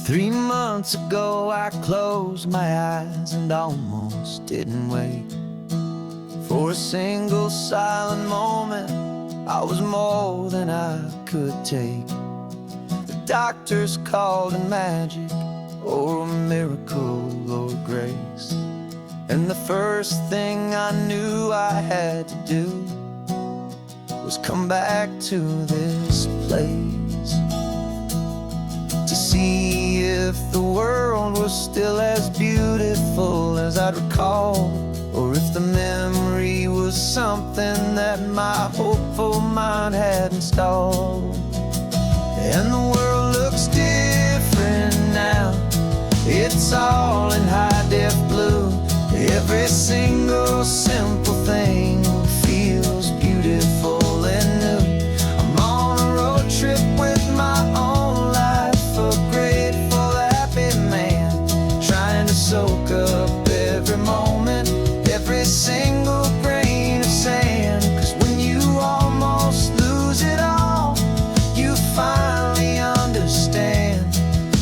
3 months ago I closed my eyes and almost didn't wait for a single silent moment. I was more than I could take. The doctors called it magic, or a miracle, or grace. And the first thing I knew I had to do was come back to this place, to see if the world was still as beautiful as I'd recall, or if the memory was something that my hopeful mind had installed. And the world looks different now. It's all in high-def blue. Every single simple thing feels beautiful and new. I'm on a road trip with my own life, a grateful, happy man, trying to soak up every moment, every single grain of sand. 'Cause when you almost lose it all, you finally understand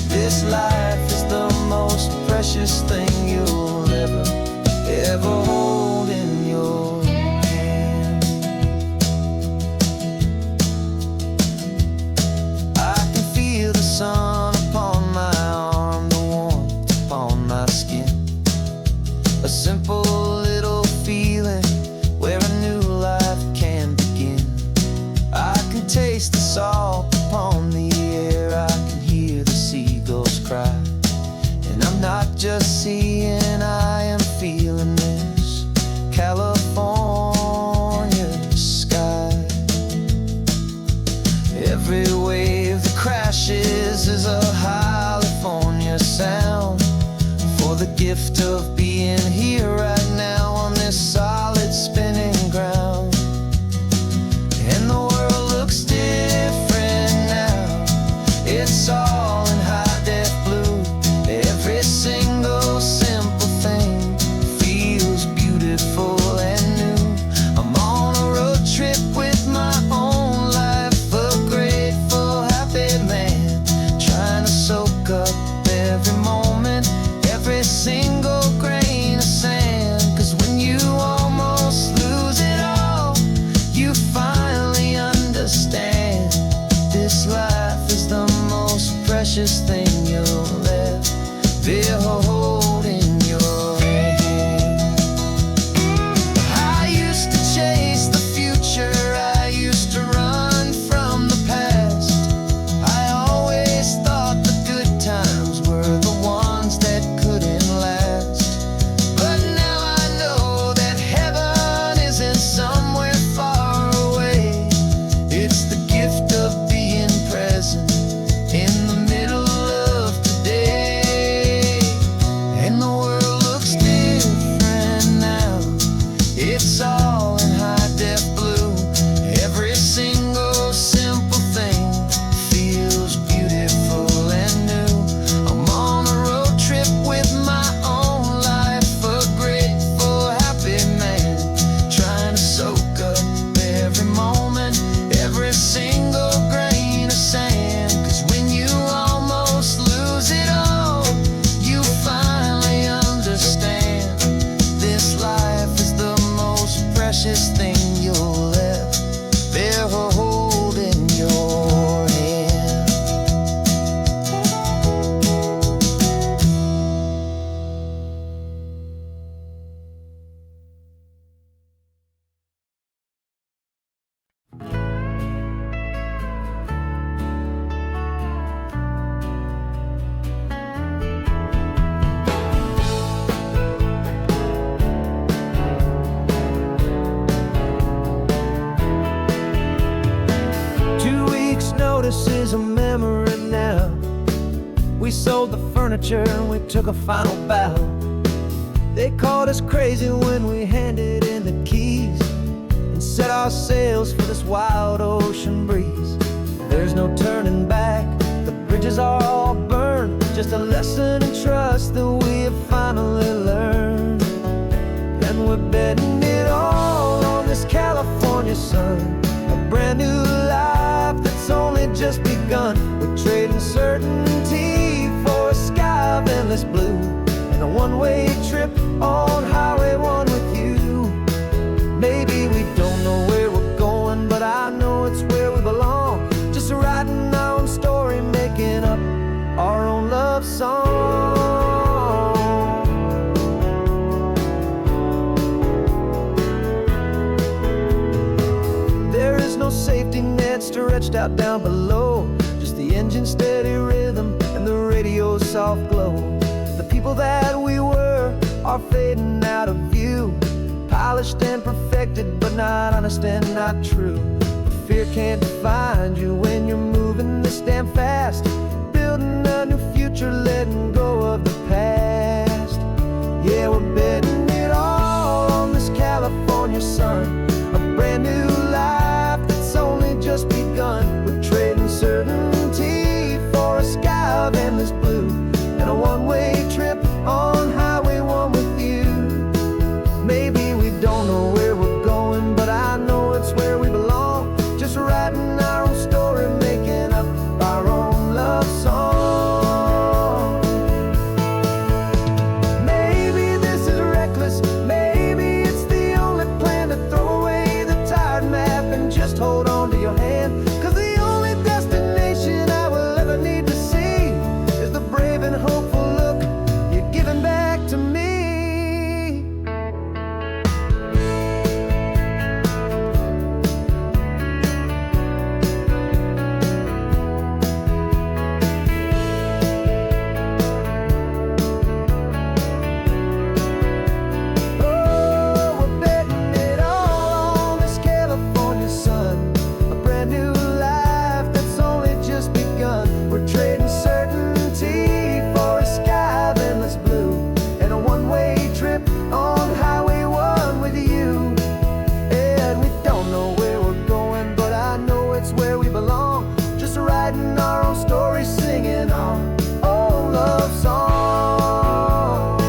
this life is the most precious thing you'll ever hold in your hand. I can feel the sun upon my arm, the warmth upon my skin, a simple little feeling where a new life can begin. I can taste the salt upon the air, I can hear the seagulls cry, and I'm not just seeing, I am feeling this California sky. Every wave that crashes is a California sound, for the gift of being here right now on this solid spinning ground. And the world looks different now. It's all in high-def blue. Every single simple thing feels beautiful and new. I'm on a road trip with my own life, a grateful, happy man, trying to soak up every moment, every single grain of sand. 'Cause when you almost lose it all, you finally understand this life is the most precious thing you'll ever hold in your hand. I used to chase the future, I used to run from the past. I always thought the good times were the ones that couldn't last. But now I know that heaven isn't somewhere far away. It's the gift of being present in the middle of today. And the world looks different now. It's all in high-def blue. Every single simple thing feels beautiful and new. I'm on a road trip with my own life, a grateful, happy man, trying to soak up every moment, every single grain of sand. 'Cause when you almost lose it all, you finally understand this life is the most precious thing you'll ever hold in your hand. Notice is a memory now. We sold the furniture and we took a final bow. They called us crazy when we handed in the keys and set our sails for this wild ocean breeze. There's no turning back, the bridges are all burned, just a lesson in trust that we have finally learned. And we're betting it all on this California sun, a brand new life that's only just begun. We're trading certainty for endless blue, and a one-way trip on Highway 1 with you. Maybe we don't know where we're going, but I know it's where we belong. Just writing our own story, making up our own love song. There is no safety net stretched out down below, just the engine's steady rhythm and the radio's soft glow. The people that we were are fading out of view, polished and perfected, but not honest and not true. Fear can't find you when you're moving this damn fast, building a new future, letting go of the past. Yeah, we're betting it all on this California sun, a brand new life that's only just begun. We're trading certainty for a sky of endless blue, and a one-way trip on Highway 1 with you. Maybe we don't know where we're going, but I know it's where we belong. Just writing our own story, making up our own love song. Maybe this is reckless, maybe it's the only plan to throw away the tired map and just hold on to your hand. 'Cause the only destination I will ever need to see is the brave and hopeful look you're giving back to me. We're trading certainty for a sky of endless blue, and a one-way trip on Highway 1 with you. And we don't know where we're going, but I know it's where we belong. Just writing our own story, singing our own love song.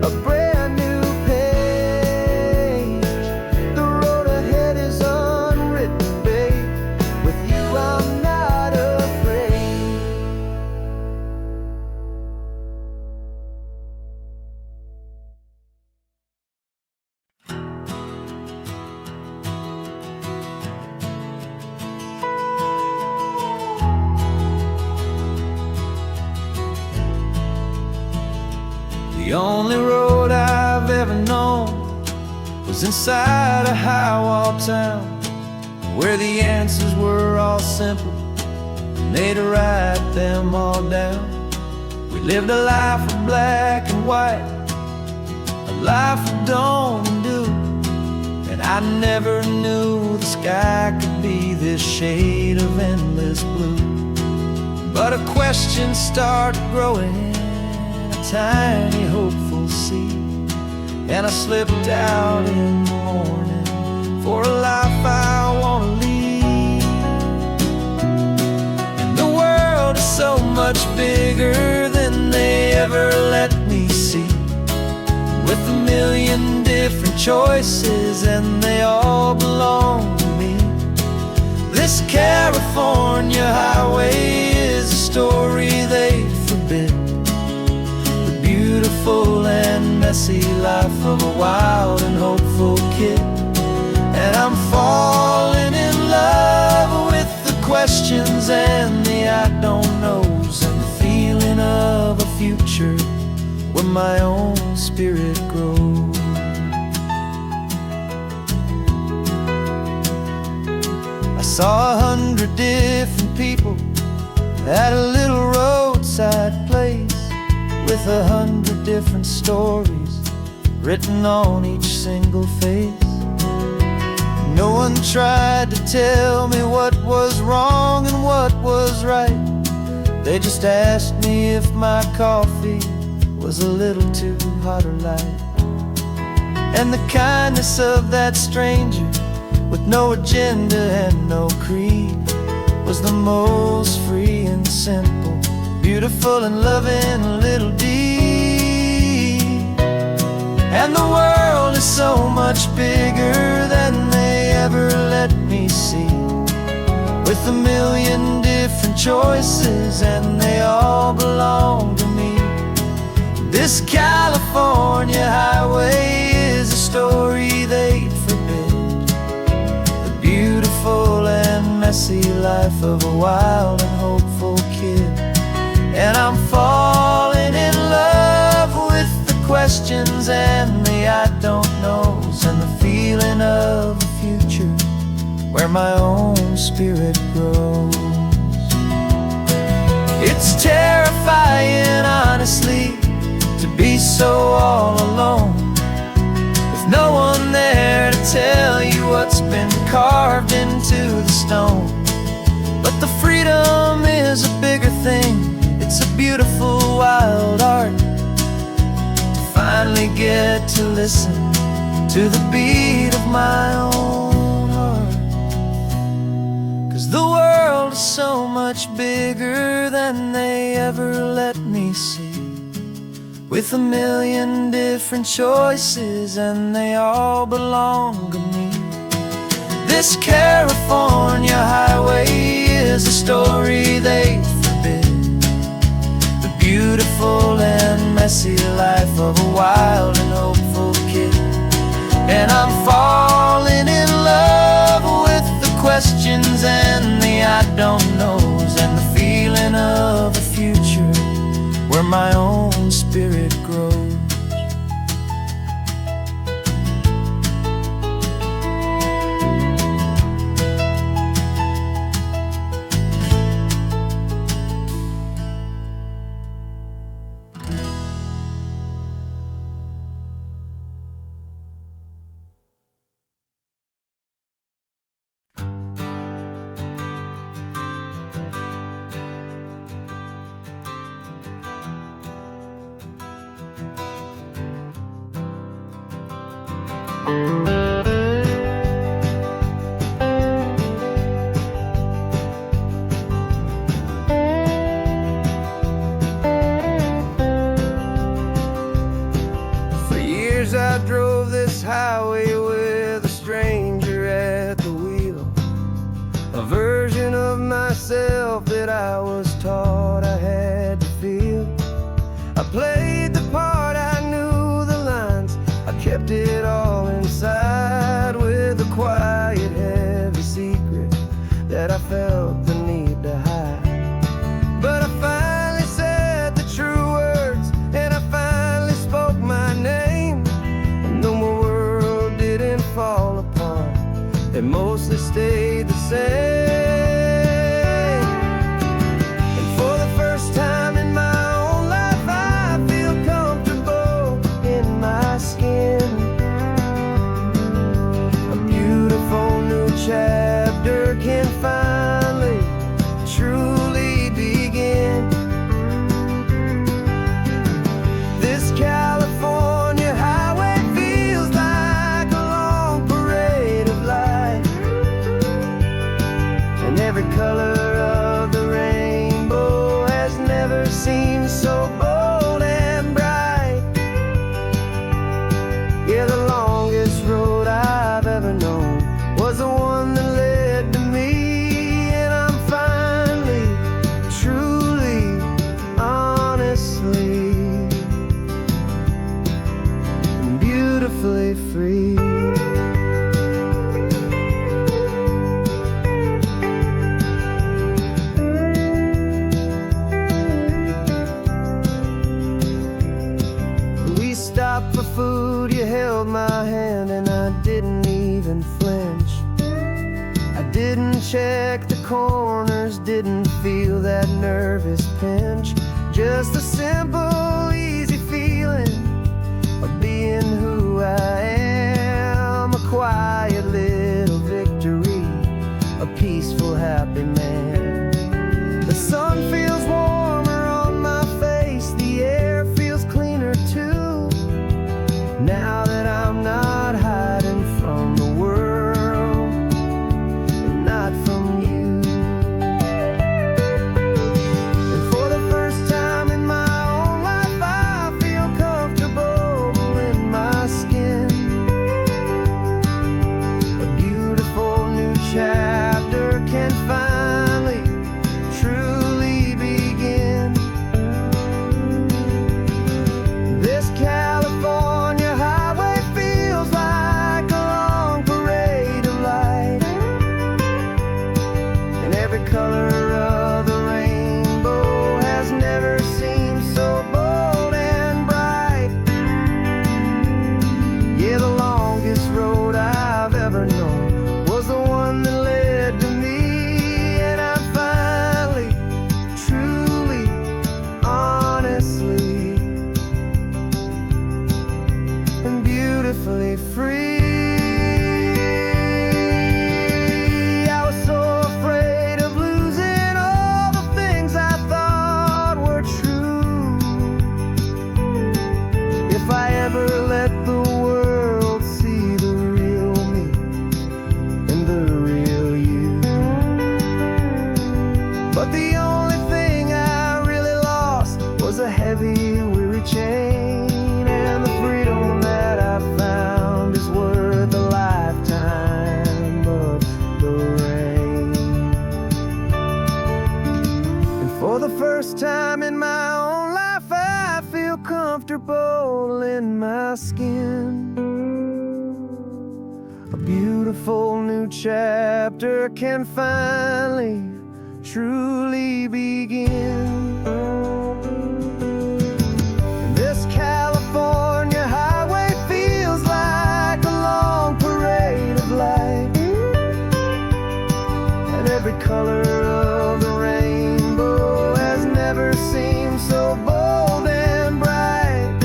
A brand new page, the road ahead is unwritten, babe. With you I'm not afraid. The only road I've ever known was inside a high-wall town, where the answers were all simple and they'd write them all down. We lived a life of black and white, a life of dawn and dew, and I never knew the sky could be this shade of endless blue. But a question started growing, a tiny hopeful seed, and I slipped out in the morning for a life I want to lead. And the world is so much bigger than they ever let me see, with a million different choices and they all belong to me. This California highway is a story they forbid, the beautiful and messy life of a wild and hopeful kid. And I'm falling in love with the questions and the I don't knows, and the feeling of a future where my own spirit grows. I saw 100 different people at a little roadside place, with 100 different stories written on each single face. No one tried to tell me what was wrong and what was right. They just asked me if my coffee was a little too hot or light. And the kindness of that stranger, with no agenda and no creed, was the most free and simple, beautiful and loving little deed. And the world is so much bigger than they ever let me see, with a million different different choices, and they all belong to me. This California highway is a story they'd forbid, the beautiful and messy life of a wild and hopeful kid. And I'm falling in love with the questions and the I don't knows, and the feeling of a future where my own spirit grows. It's terrifying, honestly, to be so all alone, with no one there to tell you what's been carved into the stone. But the freedom is a bigger thing. It's a beautiful wild art to finally get to listen to the beat of my own heart. 'Cause the world is so much bigger than they ever let me see, with a million different choices, and they all belong to me. This California highway is a story they forbid, the beautiful and messy life of a wild and hopeful kid. And I'm falling in love with the questions and the I don't knows, and the feeling of a future where my own spirit grows. For years I drove this highway with a stranger at the wheel, a version of myself that I was taught I had to feel. I played the part, I knew the lines, I kept it all inside, with a quiet, heavy secret that I felt the need to hide. But I finally said the true words, and I finally spoke my name, and though my world didn't fall apart, it mostly stayed the same. And for the first time in my own life, I feel comfortable in my skin. A beautiful new chapter can finally truly begin. This California highway feels like a long parade of light, and every color of the rainbow has never seemed so bold and bright. Yeah, the longest road I've ever known was the one that led to me, and I'm finally, truly, honestly, and beautifully free. We stopped for food, you held my hand, and I didn't even flinch. I didn't check the corners, didn't feel that nervous pinch. Just a simple, easy feeling of being who I am. A quiet little victory, a peaceful, happy man. The sun feels warmer on my face, the air feels cleaner too, now that I'm not hiding from the world, and not from you. And for the first time in my own life, free. I was so afraid of losing all the things I thought were true. If I ever let the world see the real me and the real you. But the only thing I really lost was a heavy, weary chain, and the freedom that I found is worth a lifetime of the rain. And for the first time in my own life, I feel comfortable in my skin. A beautiful new chapter can finally truly begin. This California highway feels like a long parade of light, and every color of the rainbow has never seemed so bold and bright.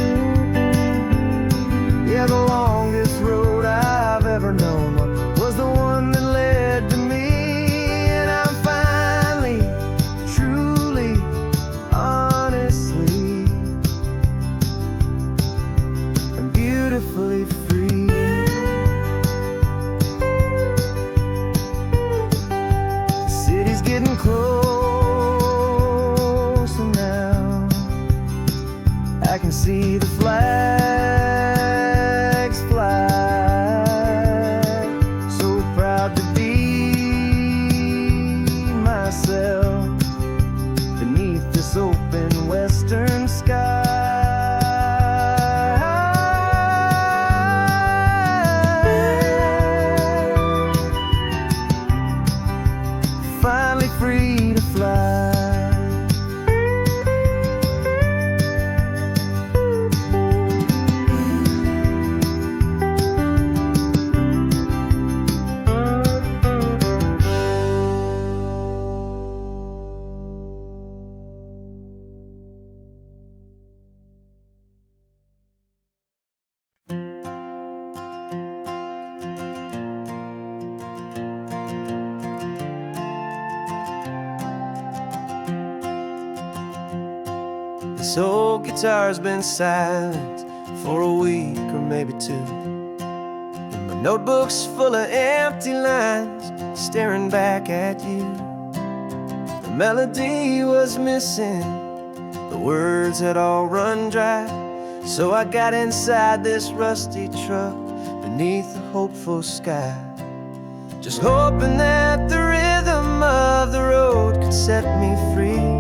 Yeah, the longest road I've ever known was the one that led to me, and I'm finally, truly, honestly, and beautifully free. The city's getting closer now. I can see the flags fly. So proud to be myself beneath this open western sky. Finally free to fly. This old guitar's been silent for a week or maybe two, and my notebook's full of empty lines staring back at you. The melody was missing, the words had all run dry, so I got inside this rusty truck beneath a hopeful sky, just hoping that the rhythm of the road could set me free,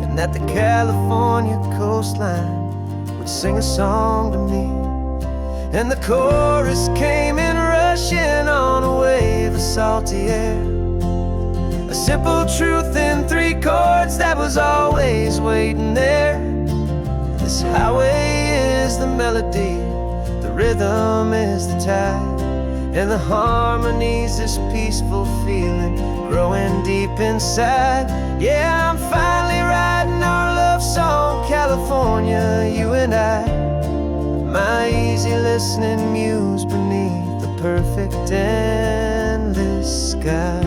and that the California coastline would sing a song to me. And the chorus came in rushing on a wave of salty air, a simple truth in 3 chords that was always waiting there. This highway is the melody, the rhythm is the tide, and the harmony's this peaceful feeling growing deep inside. Yeah, I'm finally writing our love song, California, you and I, my easy listening muse beneath the perfect endless sky.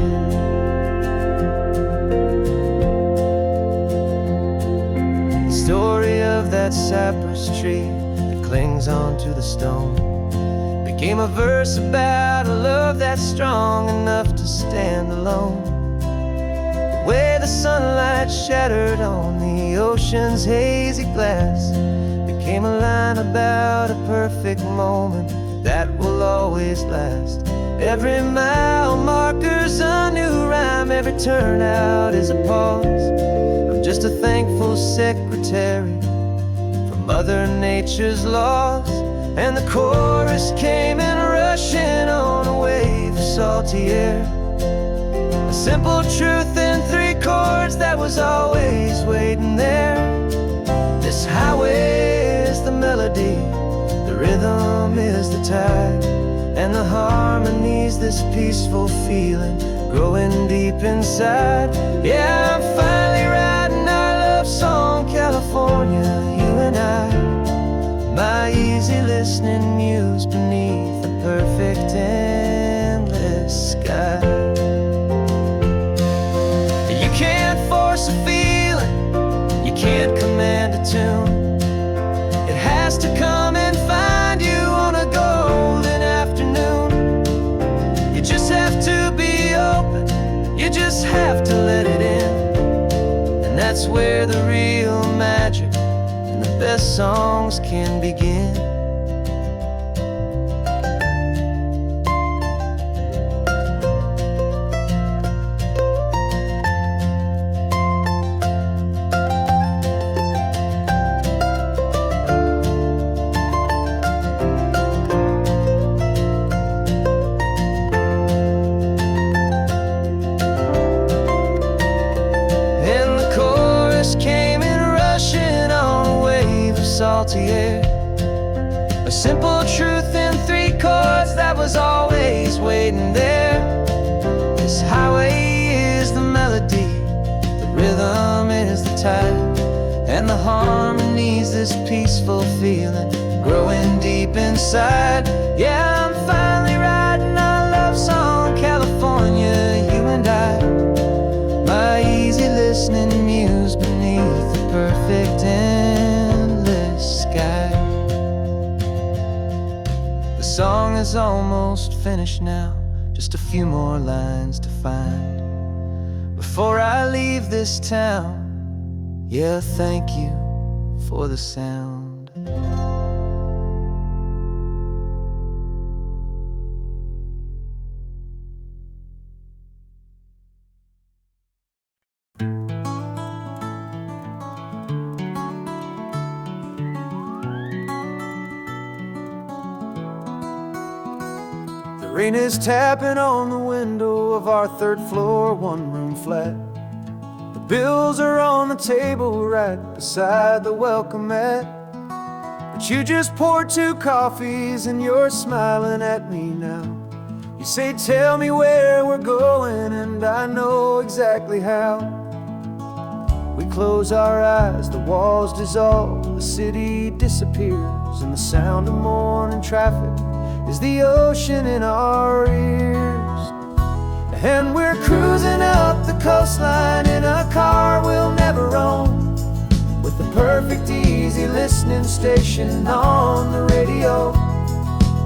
The story of that cypress tree that clings onto the stone became a verse about a love that's strong enough to stand alone. The way the sunlight shattered on the ocean's hazy glass became a line about a perfect moment that will always last. Every mile marker's a new rhyme, every turnout is a pause. I'm just a thankful secretary for Mother Nature's laws. And the chorus came in rushing on a wave of salty air, a simple truth in 3 chords that was always waiting there. This highway is the melody, the rhythm is the tide, and the harmony's this peaceful feeling growing deep inside. Yeah, I'm finally writing our love song, California, you and I, my easy listening muse beneath where the real magic and the best songs can begin. Salty air, a simple truth in 3 chords that was always waiting there. This highway is the melody, the rhythm is the tide, and the harmony's this peaceful feeling growing deep inside. Yeah, I'm finally writing our love song, California, you and I. My easy listening muse beneath the perfect sky. The song is almost finished now, just a few more lines to find before I leave this town. Yeah, thank you for the sound. Rain is tapping on the window of our 3rd floor, 1-room flat. The bills are on the table right beside the welcome mat. But you just poured 2 coffees and you're smiling at me now. You say, tell me where we're going, and I know exactly how. We close our eyes, the walls dissolve, the city disappears, and the sound of morning traffic is the ocean in our ears. And we're cruising up the coastline in a car we'll never own, with the perfect easy listening station on the radio.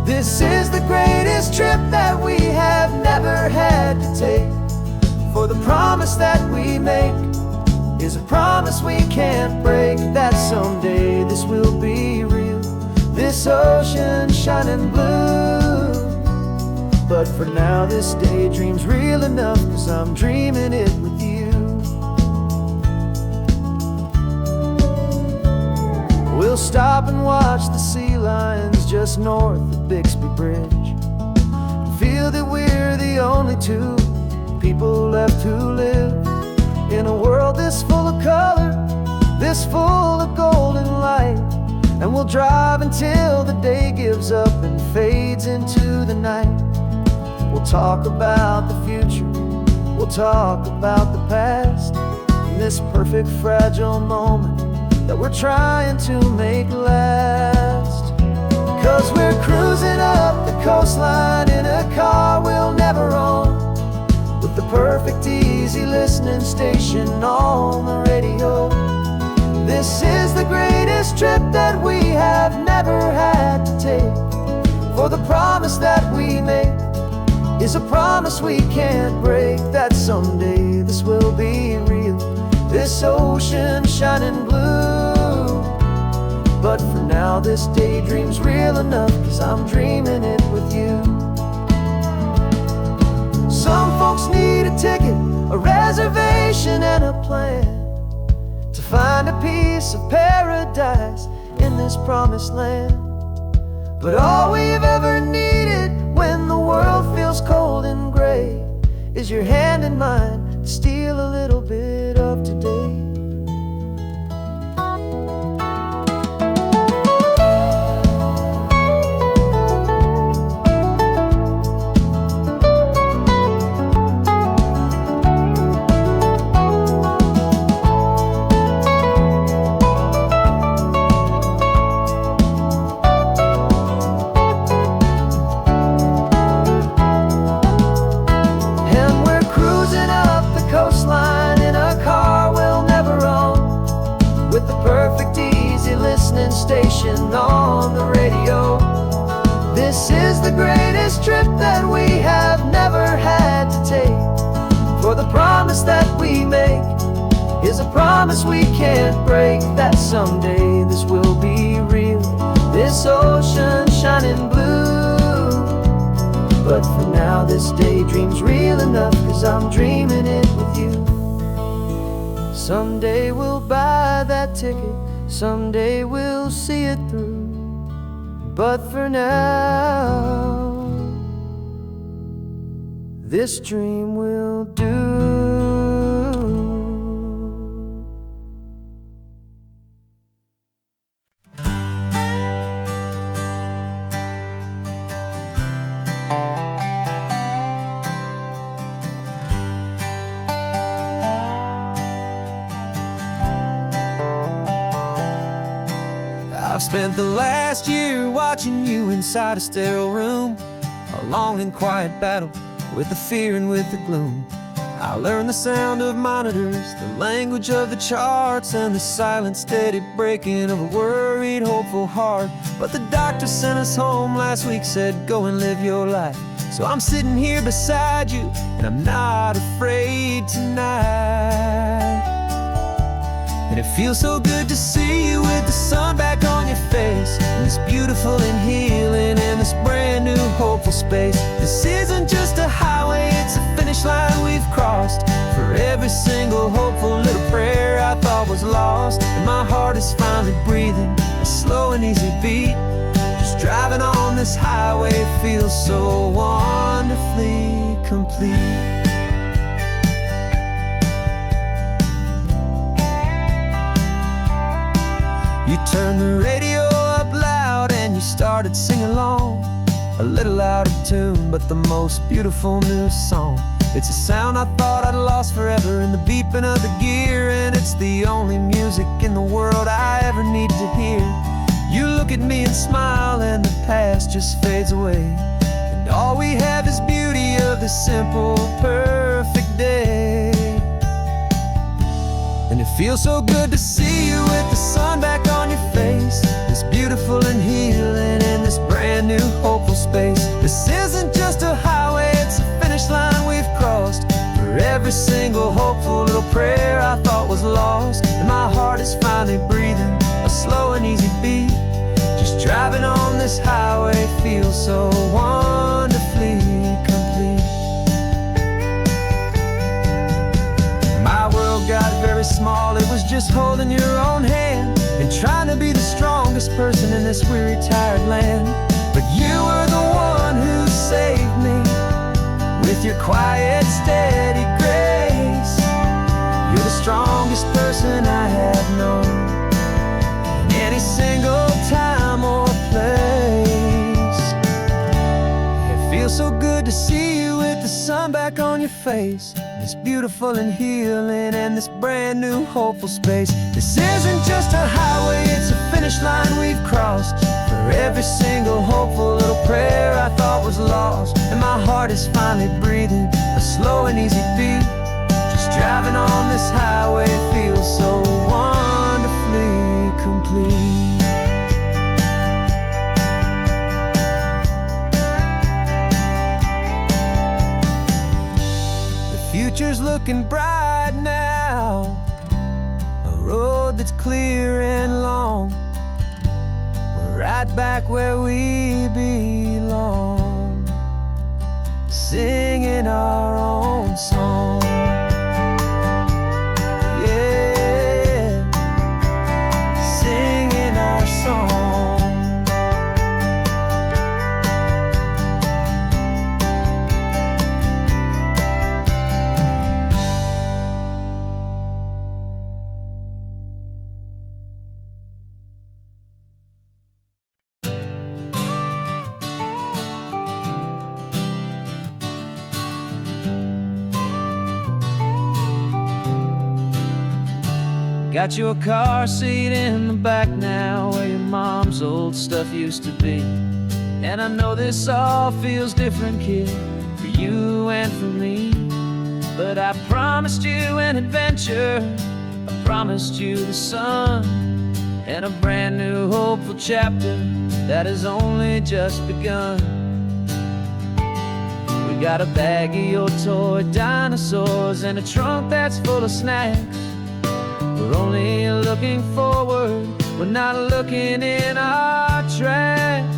This is the greatest trip that we have never had to take, for the promise that we make is a promise we can't break, that someday this will be real, this ocean shining blue. But for now this daydream's real enough, 'cause I'm dreaming it with you. We'll stop and watch the sea lions just north of Bixby Bridge, and feel that we're the only 2 people left who live in a world this full of color, this full of golden light. And we'll drive until the day gives up and fades into the night. We'll talk about the future, we'll talk about the past, in this perfect fragile moment that we're trying to make last. 'Cause we're cruising up the coastline in a car we'll never own, with the perfect easy listening station on the radio. This is the greatest trip that we have never had to take, for the promise that we make is a promise we can't break, that someday this will be real, this ocean shining blue. But for now this daydream's real enough, 'cause I'm dreaming it with you. Some folks need a ticket, a reservation and a plan, to find a piece of paradise in this promised land. But all we've ever needed when the world feels cold and gray is your hand in mine to steal a little bit of today. Station on the radio. This is the greatest trip that we have never had to take, for the promise that we make is a promise we can't break, that someday this will be real, this ocean shining blue. But for now this daydream's real enough, 'cause I'm dreaming it with you. Someday we'll buy that ticket, someday we'll see it through. But for now, this dream will do. I've spent the last year watching you inside a sterile room, a long and quiet battle with the fear and with the gloom. I learned the sound of monitors, the language of the charts, and the silent steady breaking of a worried, hopeful heart. But the doctor sent us home last week, said go and live your life. So I'm sitting here beside you, and I'm not afraid tonight. And it feels so good to see you with the sun back on your face, and this beautiful and healing in this brand new hopeful space. This isn't just a highway, it's a finish line we've crossed. For every single hopeful little prayer I thought was lost, and my heart is finally breathing a slow and easy beat. Just driving on this highway feels so wonderfully complete. You turned the radio up loud and you started singing along, a little out of tune, but the most beautiful new song. It's a sound I thought I'd lost forever in the beeping of the gear, and it's the only music in the world I ever need to hear. You look at me and smile, and the past just fades away, and all we have is beauty of this simple, perfect day. And it feels so good to see you with the sun back on your face, this beautiful and healing in this brand new hopeful space. This isn't just a highway, it's a finish line we've crossed. For every single hopeful little prayer I thought was lost, and my heart is finally breathing a slow and easy beat. Just driving on this highway feels so wonderfully complete. My world got very small, it was just holding your own hand and trying to be the strongest person in this weary, tired land. But you were the one who saved me with your quiet, steady grace. You're the strongest person I have known in any single time or place. It feels so good to see you with the sun back on your face, this beautiful and healing and this brand new hopeful space. This isn't just a highway, it's a finish line we've crossed. For every single hopeful little prayer I thought was lost, and my heart is finally breathing a slow and easy beat. Just driving on this highway feels so wonderfully complete. Future's looking bright now, a road that's clear and long. We're right back where we belong, singing our own song. Yeah, singing our song. Got your car seat in the back now, where your mom's old stuff used to be. And I know this all feels different, kid, for you and for me. But I promised you an adventure, I promised you the sun, and a brand new hopeful chapter that has only just begun. We got a bag of your toy dinosaurs and a trunk that's full of snacks. We're only looking forward, we're not looking in our tracks.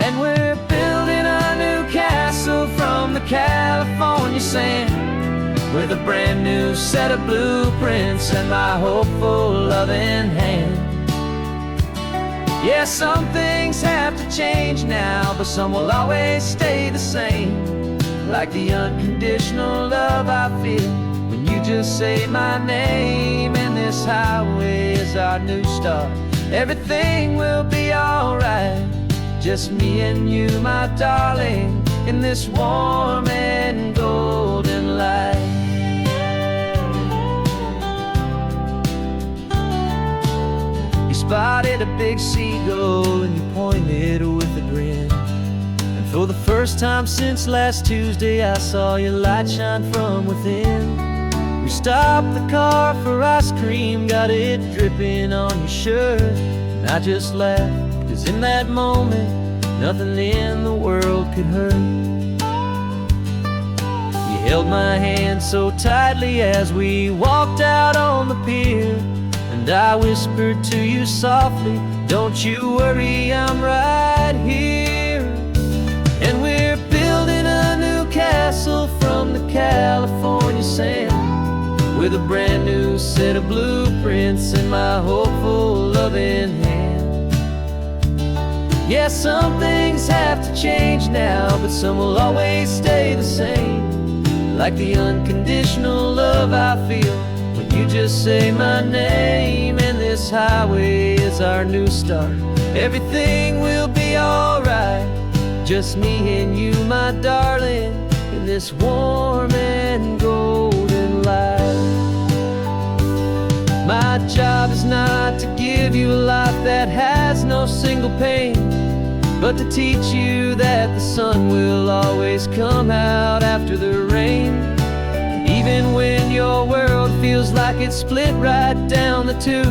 And we're building a new castle from the California sand, with a brand new set of blueprints and my hopeful loving hand. Yeah, some things have to change now, but some will always stay the same. Like the unconditional love I feel when you just say my name. And this highway is our new start. Everything will be alright, just me and you, my darling, in this warm and golden light. You spotted a big seagull and you pointed with a grin. And for the first time since last Tuesday, I saw your light shine from within. We stopped the car for ice cream, got it dripping on your shirt. And I just laughed, 'cause in that moment, nothing in the world could hurt. You held my hand so tightly as we walked out on the pier, and I whispered to you softly, don't you worry, I'm right here. And we're building a new castle from the California sand, with a brand new set of blueprints in my hopeful loving hand. Yeah, some things have to change now, but some will always stay the same. Like the unconditional love I feel when you just say my name. And this highway is our new start. Everything will be alright, just me and you, my darling, in this warm and golden light. My job is not to give you a life that has no single pain, but to teach you that the sun will always come out after the rain. Even when your world feels like it's split right down the two,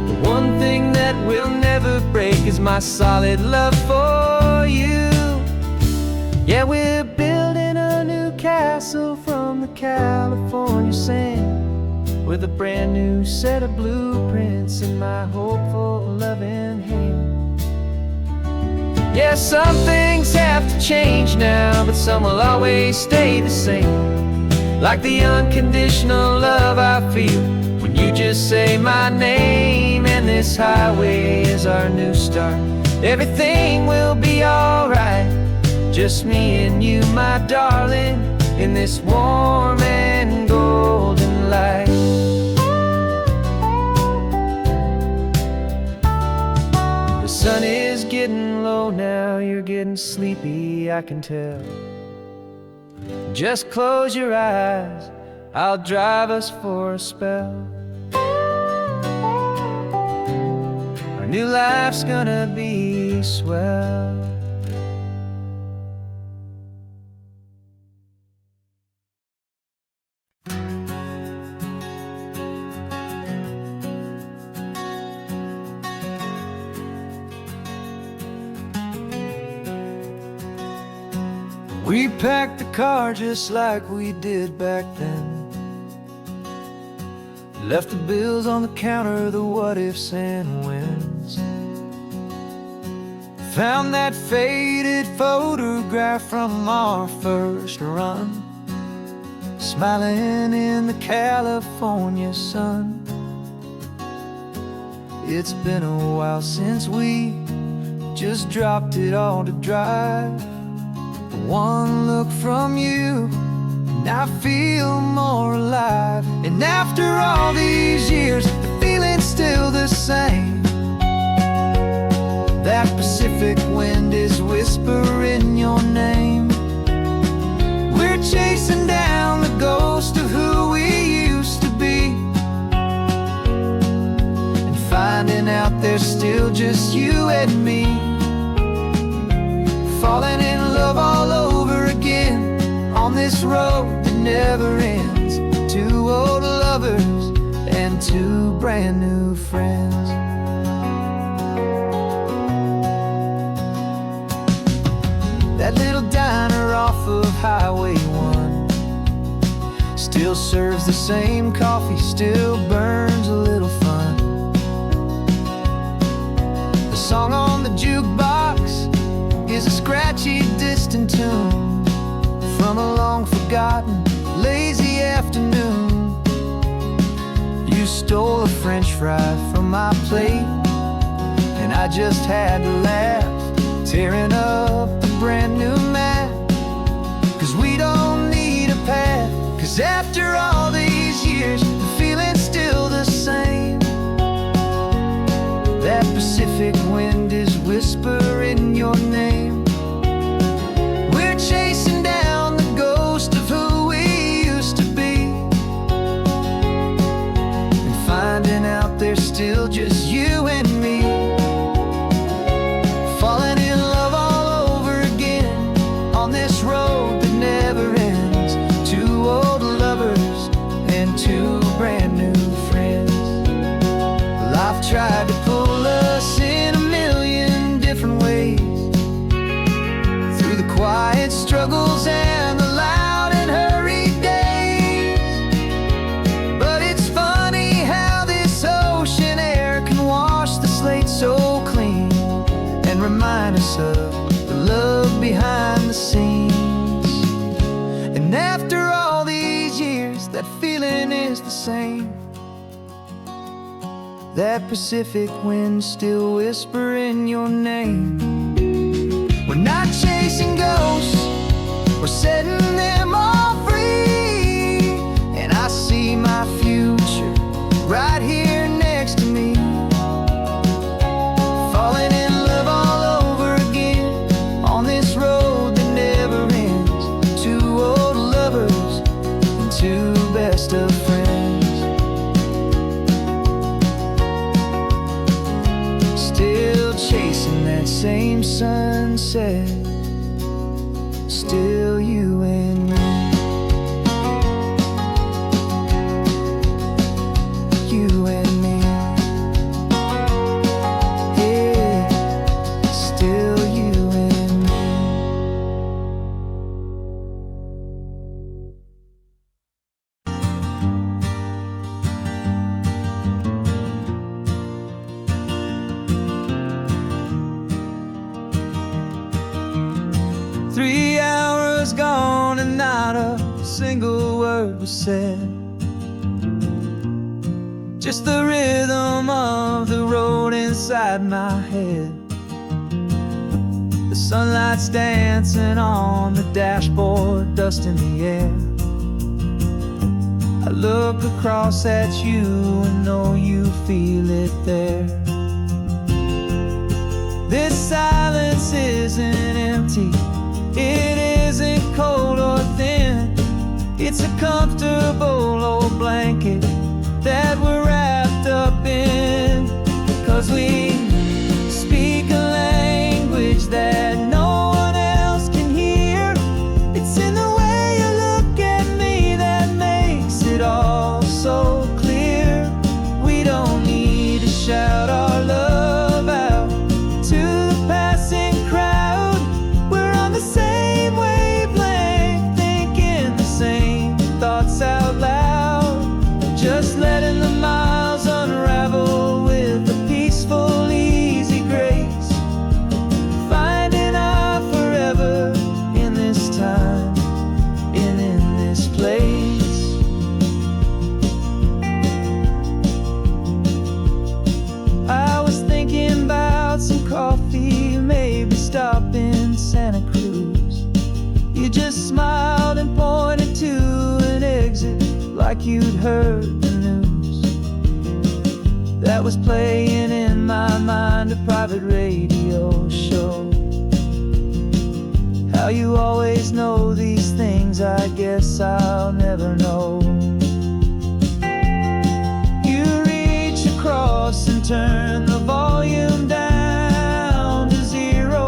the one thing that will never break is my solid love for you. Yeah, we're building a new castle from the California sand, with a brand new set of blueprints in my hopeful loving hand. Yeah, some things have to change now, but some will always stay the same. Like the unconditional love I feel when you just say my name. And this highway is our new start. Everything will be alright, just me and you, my darling, in this warm and golden light. The sun is getting low now, you're getting sleepy, I can tell. Just close your eyes, I'll drive us for a spell. Our new life's gonna be swell. We packed the car just like we did back then. Left the bills on the counter, the what ifs and whens. Found that faded photograph from our first run, smiling in the California sun. It's been a while since we just dropped it all to drive. One look from you and I feel more alive. And after all these years, the feeling's still the same. That Pacific wind is whispering your name. We're chasing down the ghost of who we used to be, and finding out there's still just you and me. Falling in love all over again on this road that never ends. Two old lovers and two brand new friends. That little diner off of Highway 1 still serves the same coffee, still burns a little fun. The song on the jukebox is a scratchy, distant tune from a long-forgotten, lazy afternoon. You stole a French fry from my plate, and I just had to laugh, tearing up the brand new map. 'Cause we don't need a path, 'cause after all these years, the feeling's still the same. That Pacific wind is whispering your name. We're chasing down the ghost of who we used to be, and finding out there's still just you and me. Falling in love all over again on this road that never ends. Two old lovers and two brand new friends. Life tried to pull us in a million different ways, through the quiet struggles and the loud and hurried days. But it's funny how this ocean air can wash the slate so clean, and remind us of the love behind the scenes. And after all these years, that feeling is the same. That Pacific wind still whispering your name. We're not chasing ghosts, we're setting them all free. And I see my future right here next to me. Falling in love all over again on this road that never ends. Two old lovers and two best of friends. Still chasing that same sunset, still you and me. You and me. Yeah, still you and me. Three hours gone and not a single word was said. Just the rhythm of the road inside my head. The sunlight's dancing on the dashboard, dust in the air. I look across at you and know you feel it there. This silence isn't empty, it isn't cold or thin. It's a comfortable old blanket that we're wrapped up in. 'Cause we speak a language that no one else can hear. It's in the way you look at me that makes it all so clear. We don't need to shout our love out to the passing crowd. We're on the same wavelength, thinking the same thoughts out loud. Just letting the miles unravel with a peaceful, easy grace. Finding our forever in this time and in this place. I was thinking about some coffee, maybe stop in Santa Cruz. You just smiled and pointed to an exit like you'd heard the news. That was playing in my mind, a private radio show. How you always know these things, I guess I'll never know. You reach across and turn the volume down to zero.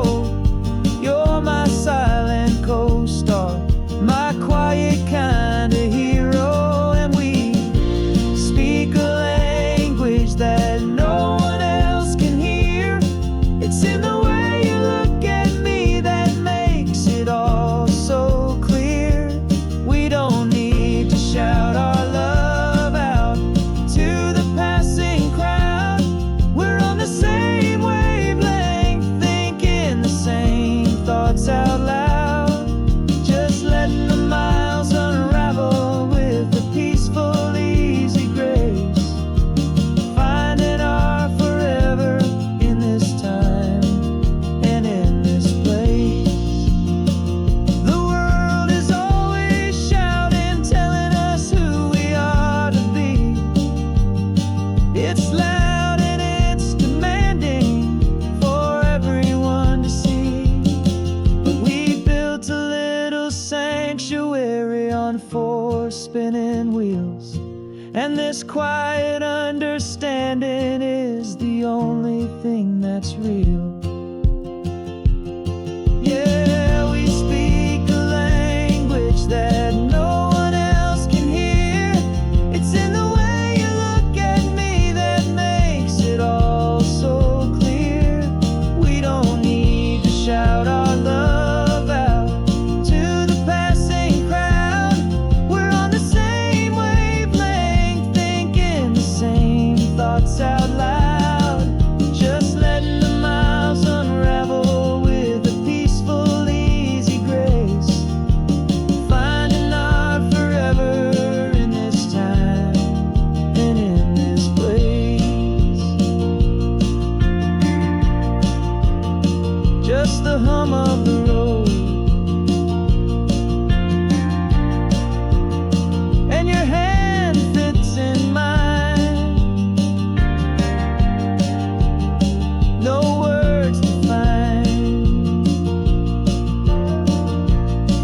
You're my silent co-star, my quiet kind of hero. And we speak a language that no one else can hear. It's in the way you look at me that makes it all so clear. We don't need to shout spinning wheels. And this quiet understanding is the only thing that's real. Yeah, we speak a language that no one else can hear. It's in the way you look at me that makes it all so clear. We don't need to shout our love out to the passing crowd. We're on the same wavelength, thinking the same thoughts out loud. Just letting the miles unravel with a peaceful, easy grace. Finding our forever in this time and in this place. Just the hum of the road and your hand fits in mine. No words to find.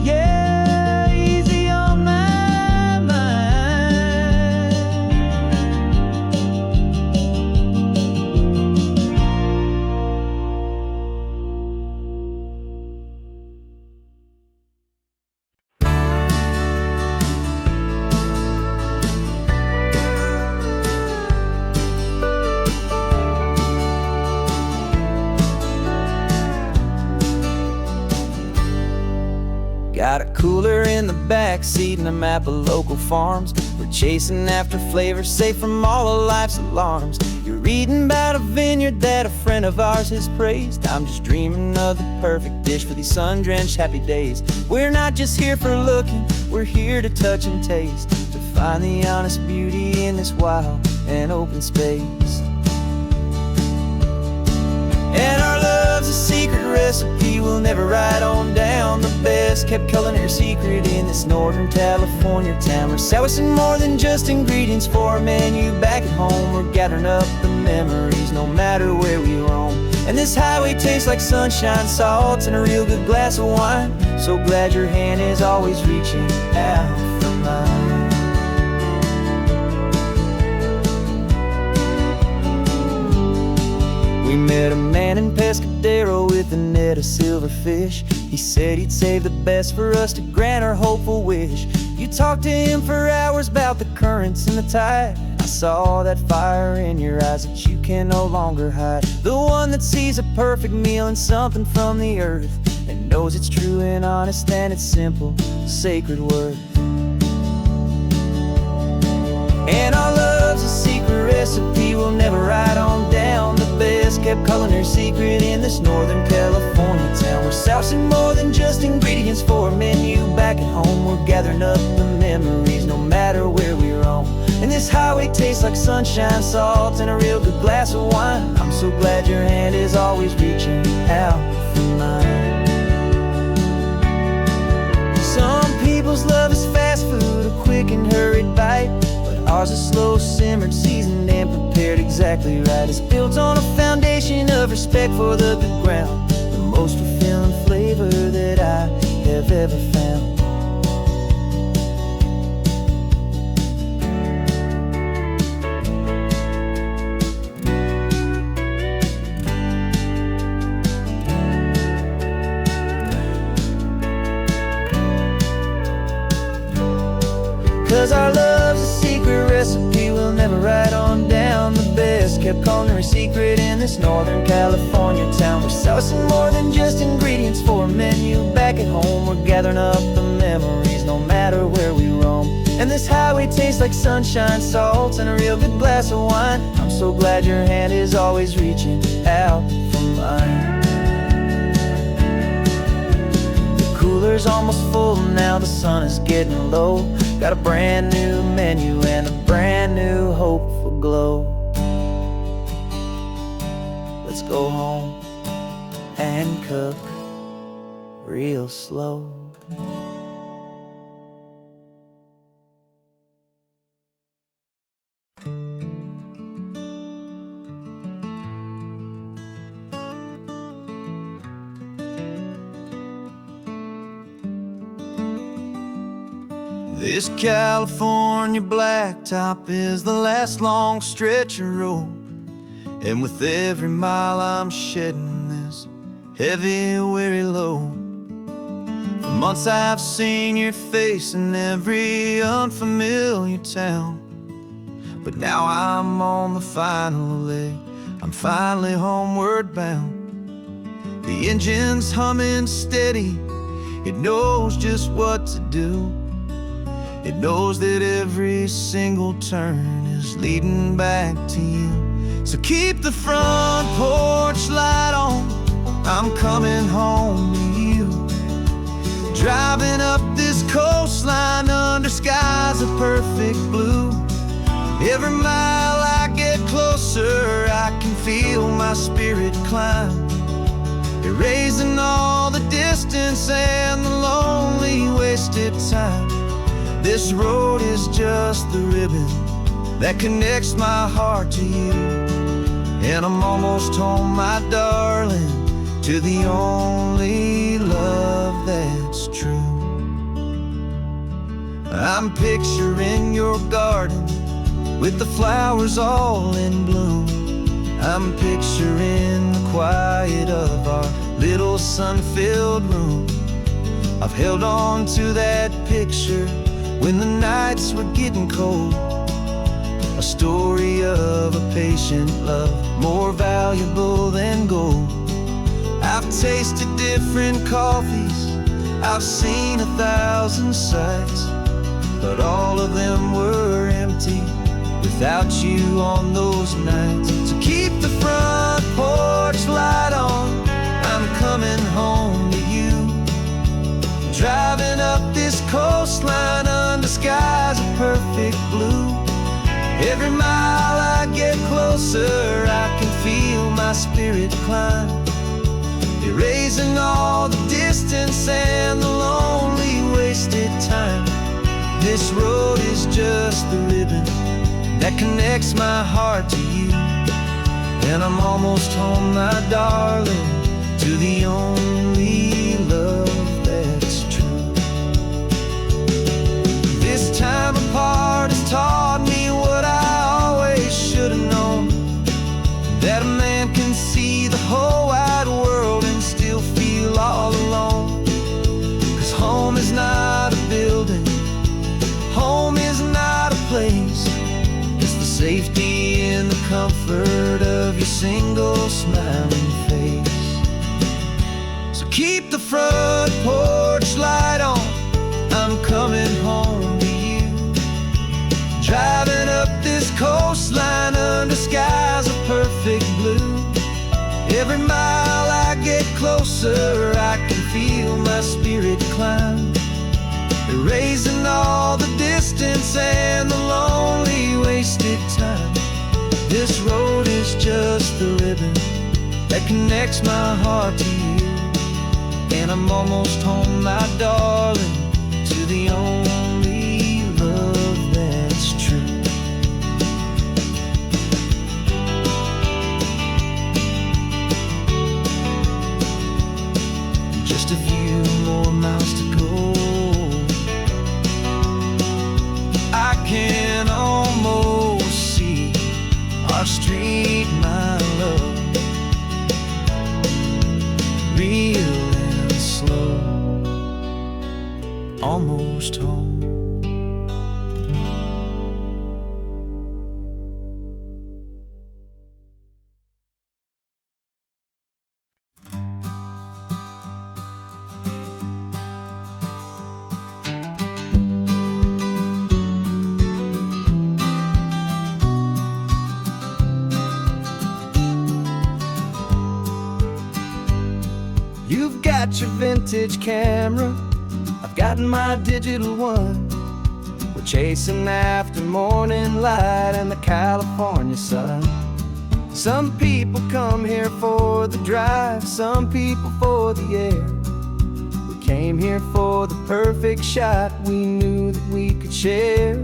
Yeah, easy on my mind. Got a cooler in the back seat and a map of local farms. We're chasing after flavors safe from all of life's alarms. You're reading about a vineyard that a friend of ours has praised. I'm just dreaming of the perfect dish for these sun-drenched happy days. We're not just here for looking, we're here to touch and taste, to find the honest beauty in this wild and open space. And our love's a secret recipe we'll never write on down. The best kept culinary secret in this Northern California town. We're sourcing more than just ingredients for a menu back at home. We're gathering up the memories no matter where we roam. And this highway tastes like sunshine, salt, and a real good glass of wine. So glad your hand is always reaching out for mine. We met a man in Pescadero with a net of silverfish. He said he'd save the best for us to grant our hopeful wish. You talked to him for hours about the currents and the tide. I saw that fire in your eyes that you can no longer hide. The one that sees a perfect meal in something from the earth and knows it's true and honest and it's simple, sacred worth. And our love's a secret recipe we'll never write on down. The best kept culinary secret in this Northern California town. We're sourcing more than just ingredients for a menu back at home. We're gathering up the memories no matter where we roam. And this highway tastes like sunshine, salt, and a real good glass of wine. I'm so glad your hand is always reaching out for mine. Some people's love is fast food, a quick and hurried bite. Ours is slow, simmered, seasoned, and prepared exactly right. It's built on a foundation of respect for the good ground. The most fulfilling flavor that I have ever found. 'Cause our love's a secret recipe we'll never write on down. The best kept culinary secret in this Northern California town. We're sourcing more than just ingredients for a menu back at home. We're gathering up the memories no matter where we roam. And this highway tastes like sunshine, salt, and a real good glass of wine. I'm so glad your hand is always reaching out for mine. The cooler's almost full now, the sun is getting low. Got a brand new menu and a brand new hopeful glow. Let's go home and cook real slow. This California blacktop is the last long stretch of road, and with every mile I'm shedding this heavy, weary load. For months I've seen your face in every unfamiliar town, but now I'm on the final leg, I'm finally homeward bound. The engine's humming steady, it knows just what to do. It knows that every single turn is leading back to you. So keep the front porch light on, I'm coming home to you. Driving up this coastline under skies of perfect blue. Every mile I get closer, I can feel my spirit climb, erasing all the distance and the lonely wasted time. This road is just the ribbon that connects my heart to you, and I'm almost home, my darling, to the only love that's true. I'm picturing your garden with the flowers all in bloom. I'm picturing the quiet of our little sun-filled room. I've held on to that picture when the nights were getting cold, a story of a patient love, more valuable than gold. I've tasted different coffees, I've seen 1,000 sights, but all of them were empty without you on those nights. So keep the front porch light on, I'm coming home to you. Driving up this coastline under skies of perfect blue. Every mile I get closer, I can feel my spirit climb, erasing all the distance and the lonely wasted time. This road is just the ribbon that connects my heart to you, and I'm almost home, my darling, to the only love that's true. This time apart has taught me what I always should have known, that a man can see the whole wide world and still feel all alone. 'Cause home is not a building, home is not a place, it's the safety and the comfort of your single smiling face. So keep the front porch light on, I'm coming home to you. Driving up this coastline under skies of perfect blue. Every mile I get closer, I can feel my spirit climb, erasing all the distance and the lonely wasted time. This road is just the ribbon that connects my heart to you, and I'm almost home, my darling, to the only love that's true. Just a few more miles to go, I can almost see our street, my love, real and slow, almost home. You've got your vintage camera, I've got my digital one. We're chasing after morning light and the California sun. Some people come here for the drive, some people for the air. We came here for the perfect shot we knew that we could share.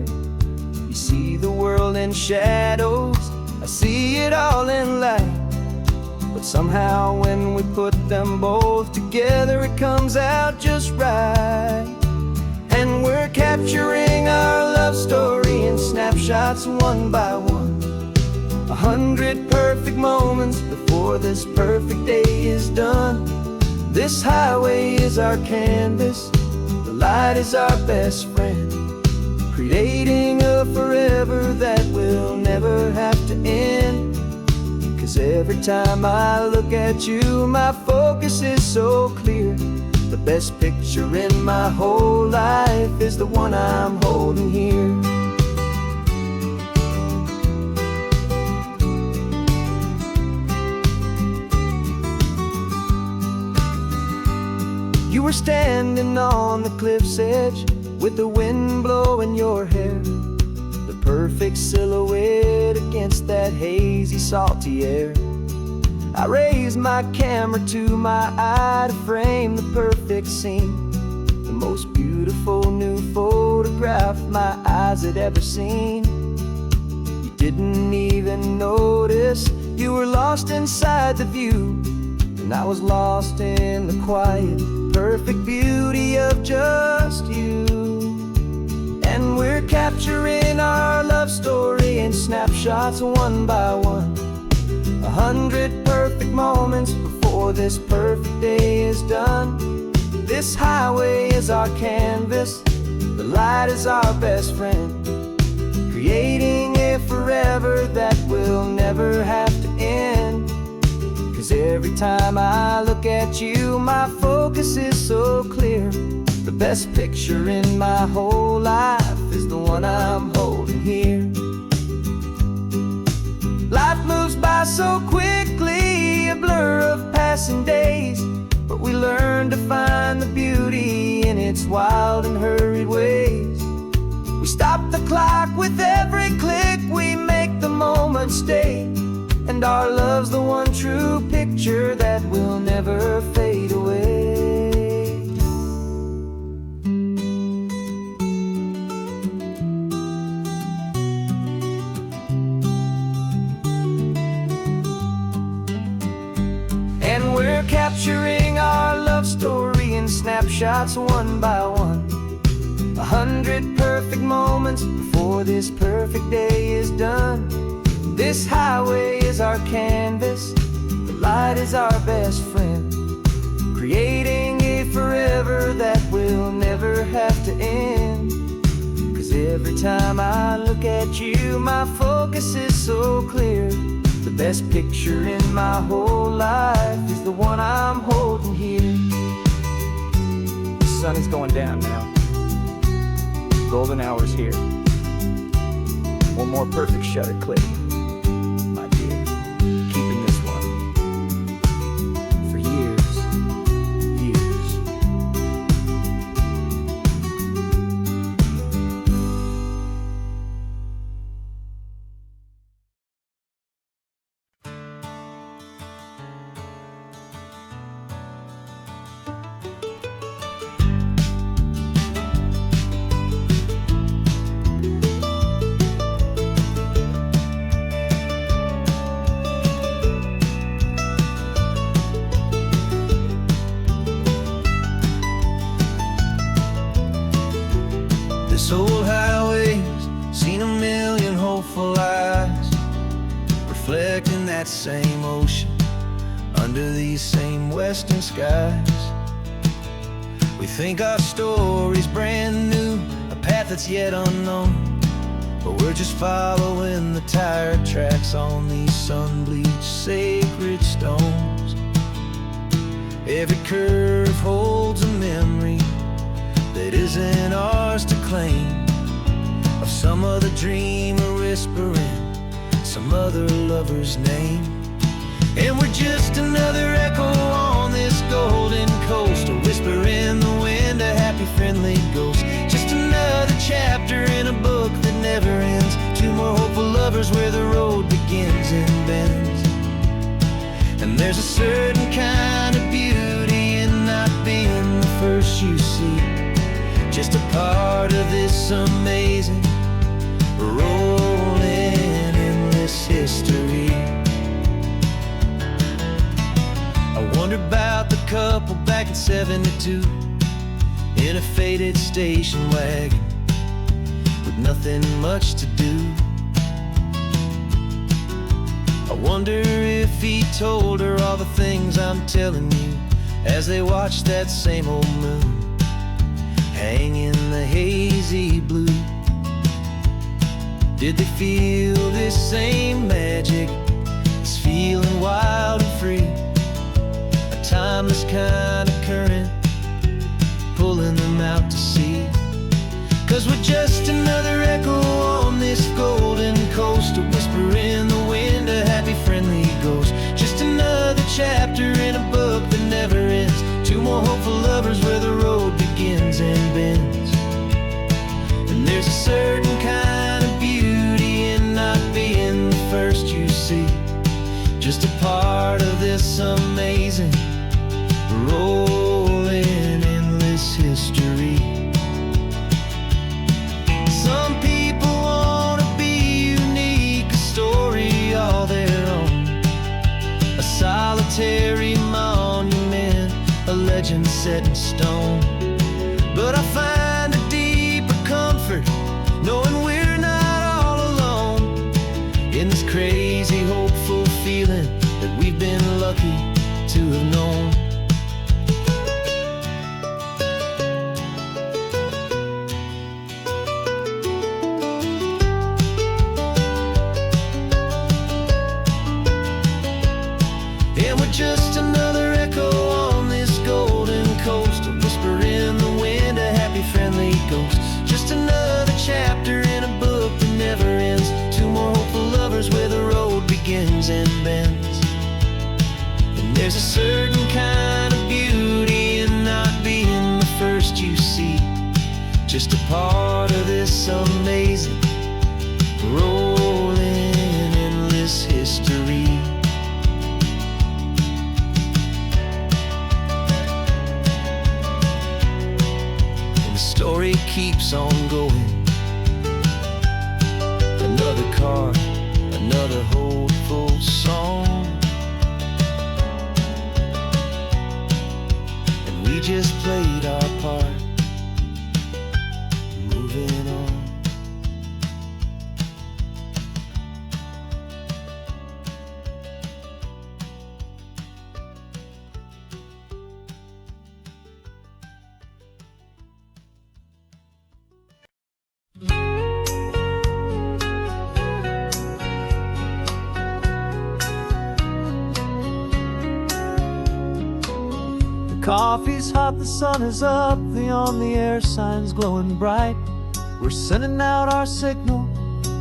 You see the world in shadows, I see it all in light. But somehow when we put them both together, it comes out just right. And we're capturing snapshots one by one. 100 perfect moments before this perfect day is done. This highway is our canvas, the light is our best friend, creating a forever that will never have to end. 'Cause every time I look at you, my focus is so clear. The best picture in my whole life is the one I'm holding here. You were standing on the cliff's edge with the wind blowing your hair, the perfect silhouette against that hazy, salty air. I raised my camera to my eye to frame the perfect scene, the most beautiful new photograph my eyes had ever seen. You didn't even notice you were lost inside the view, and I was lost in the quiet, perfect beauty of just you. And we're capturing our love story in snapshots one by one. 100 perfect moments before this perfect day is done. This highway is our canvas, the light is our best friend, creating a forever that will never have to end. 'Cause every time I look at you, my focus is so clear. The best picture in my whole life is the one I'm holding here. Life moves by so quickly, a blur of passing days, but we learn to find the beauty in its wild and hurried ways. We stop the clock with every click, we make the moment stay, and our love's the one true picture that will never fade away. And we're capturing our love story in snapshots one by one. 100 perfect moments before this perfect day is done. This highway is our canvas, the light is our best friend, creating a forever that will never have to end. 'Cause every time I look at you, my focus is so clear. The best picture in my whole life is the one I'm holding here. The sun is going down now. Golden hour's here. One more perfect shutter click. Keeping this one for years, years. This old highway's seen a million hopeful eyes, reflecting that same ocean under these same western skies. We think our story's brand new, a path that's yet unknown, but we're just following the tire tracks on these sun-bleached sacred stones. Every curve holds a memory that isn't ours to claim, of some other dreamer whispering some other lover's name. And we're just another echo on this golden coast, a whisper in the wind, a happy friendly ghost. Just another chapter in a book that never ends, two more hopeful lovers where the road begins and bends. And there's a certain kind of beauty in not being the first you see, just a part of this amazing, rolling, endless history. I wonder about the couple back in '72 in a faded station wagon, with nothing much to do. I wonder if he told her all the things I'm telling you, as they watched that same old moon hang in the hazy blue. Did they feel this same magic, this feeling wild and free, a timeless kind of current pulling them out to sea? 'Cause we're just another echo on this golden coast, a whisper in the wind, a happy friendly ghost. Just another chapter in a book that never ends, two more hopeful lovers where the road begins and bends. And there's a certain kind of beauty in not being the first you see, just a part of this amazing rolling endless history. Some people want to be unique, a story all their own, a solitary monument, a legend set in stone. But I find a deeper comfort knowing we're not all alone in this crazy, hopeful feeling that we've been lucky to have known. Just another echo on this golden coast, a whisper in the wind, a happy friendly ghost. Just another chapter in a book that never ends, two more hopeful lovers where the road begins and bends. And there's a certain kind of beauty in not being the first you see, just a part of this amazing rolling endless history. Story keeps on going, another card, another hopeful song, and we just played our part, moving on. Coffee's hot, the sun is up, the on-the-air sign's glowing bright. We're sending out our signal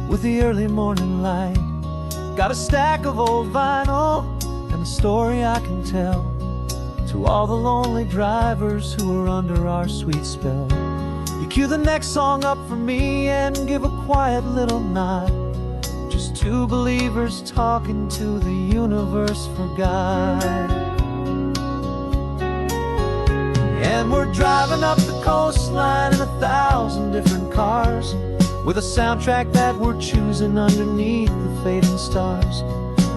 with the early morning light. Got a stack of old vinyl and a story I can tell to all the lonely drivers who are under our sweet spell. You cue the next song up for me and give a quiet little nod, just two believers talking to the universe for God. And we're driving up the coastline in 1,000 different cars, with a soundtrack that we're choosing underneath the fading stars.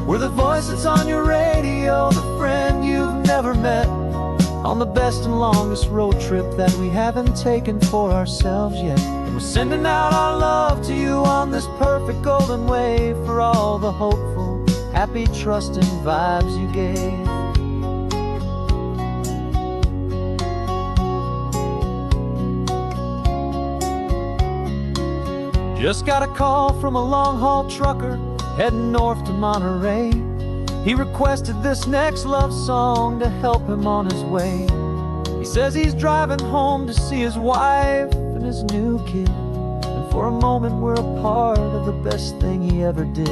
We're the voice that's on your radio, the friend you've never met, on the best and longest road trip that we haven't taken for ourselves yet. And we're sending out our love to you on this perfect golden wave, for all the hopeful, happy, trusting vibes you gave. Just got a call from a long-haul trucker heading north to Monterey. He requested this next love song to help him on his way. He says he's driving home to see his wife and his new kid, and for a moment we're a part of the best thing he ever did.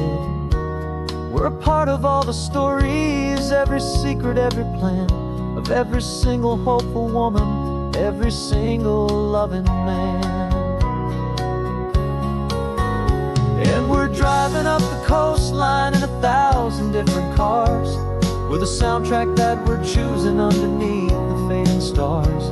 We're a part of all the stories, every secret, every plan, of every single hopeful woman, every single loving man. And we're driving up the coastline in 1,000 different cars, with a soundtrack that we're choosing underneath the fading stars.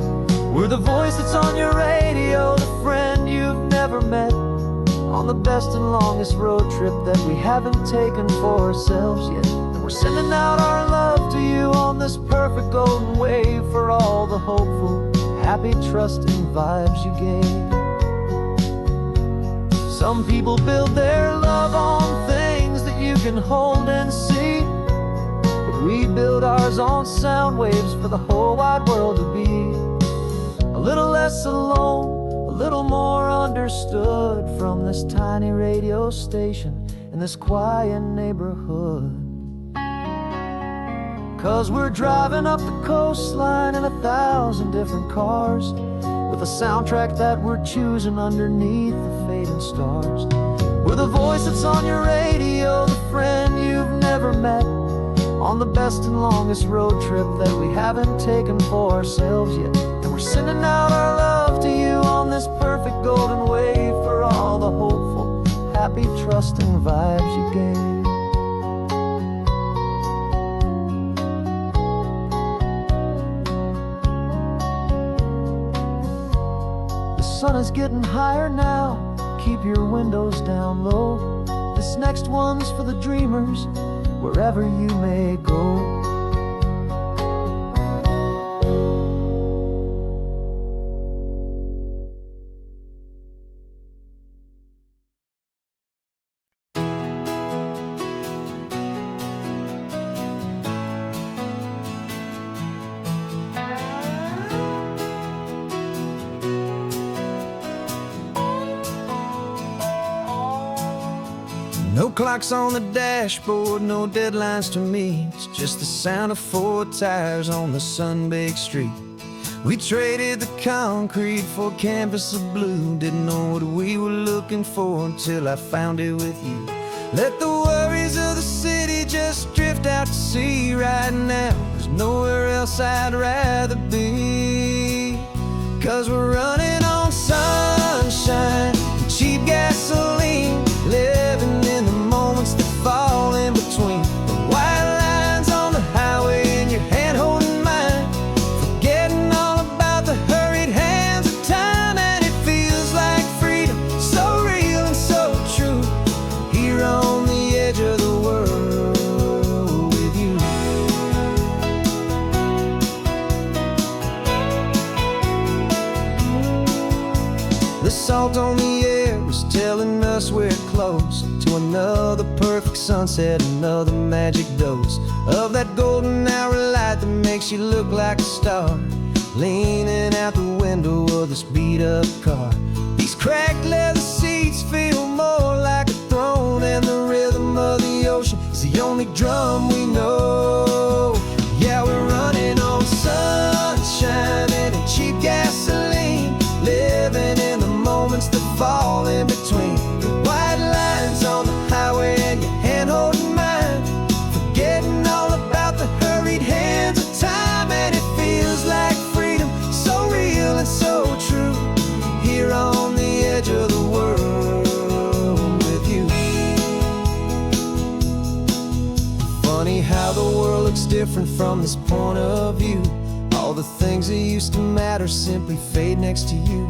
We're the voice that's on your radio, the friend you've never met, on the best and longest road trip that we haven't taken for ourselves yet. And we're sending out our love to you on this perfect golden wave, for all the hopeful, happy, trusting vibes you gave. Some people build their love on things that you can hold and see, but we build ours on sound waves for the whole wide world to be a little less alone, a little more understood from this tiny radio station in this quiet neighborhood. 'Cause we're driving up the coastline in 1,000 different cars, with a soundtrack that we're choosing underneath the fading stars. We're the voice that's on your radio, the friend you've never met, on the best and longest road trip that we haven't taken for ourselves yet. And we're sending out our love to you on this perfect golden wave for all the hopeful, happy, trusting vibes you gave. The sun is getting higher now, keep your windows down low. This next one's for the dreamers, wherever you may go. No clocks on the dashboard, no deadlines to meet. It's just the sound of 4 tires on the sun-baked street. We traded the concrete for a canvas of blue. Didn't know what we were looking for until I found it with you. Let the worries of the city just drift out to sea right now. There's nowhere else I'd rather be. 'Cause we're running on sunshine and cheap gasoline, living in the moments that fall in between the white lines on the highway and your hand holding mine, forgetting all about the hurried hands of time. And it feels like freedom, so real and so true, here on the edge of the world with you. The salt on the air is telling us we're close to another perfect sunset, another magic dose of that golden hour light that makes you look like a star, leaning out the window of this beat-up car. These cracked leather seats feel more like a throne, and the rhythm of the ocean is the only drum we know. Yeah, we're running on sunshine and cheap gasoline, living in the moments that fall in between the white lines on the highway and your hand holding mine, forgetting all about the hurried hands of time. And it feels like freedom, so real and so true, here on the edge of the world with you. Funny how the world looks different from this point of view. All the things that used to matter simply fade next to you.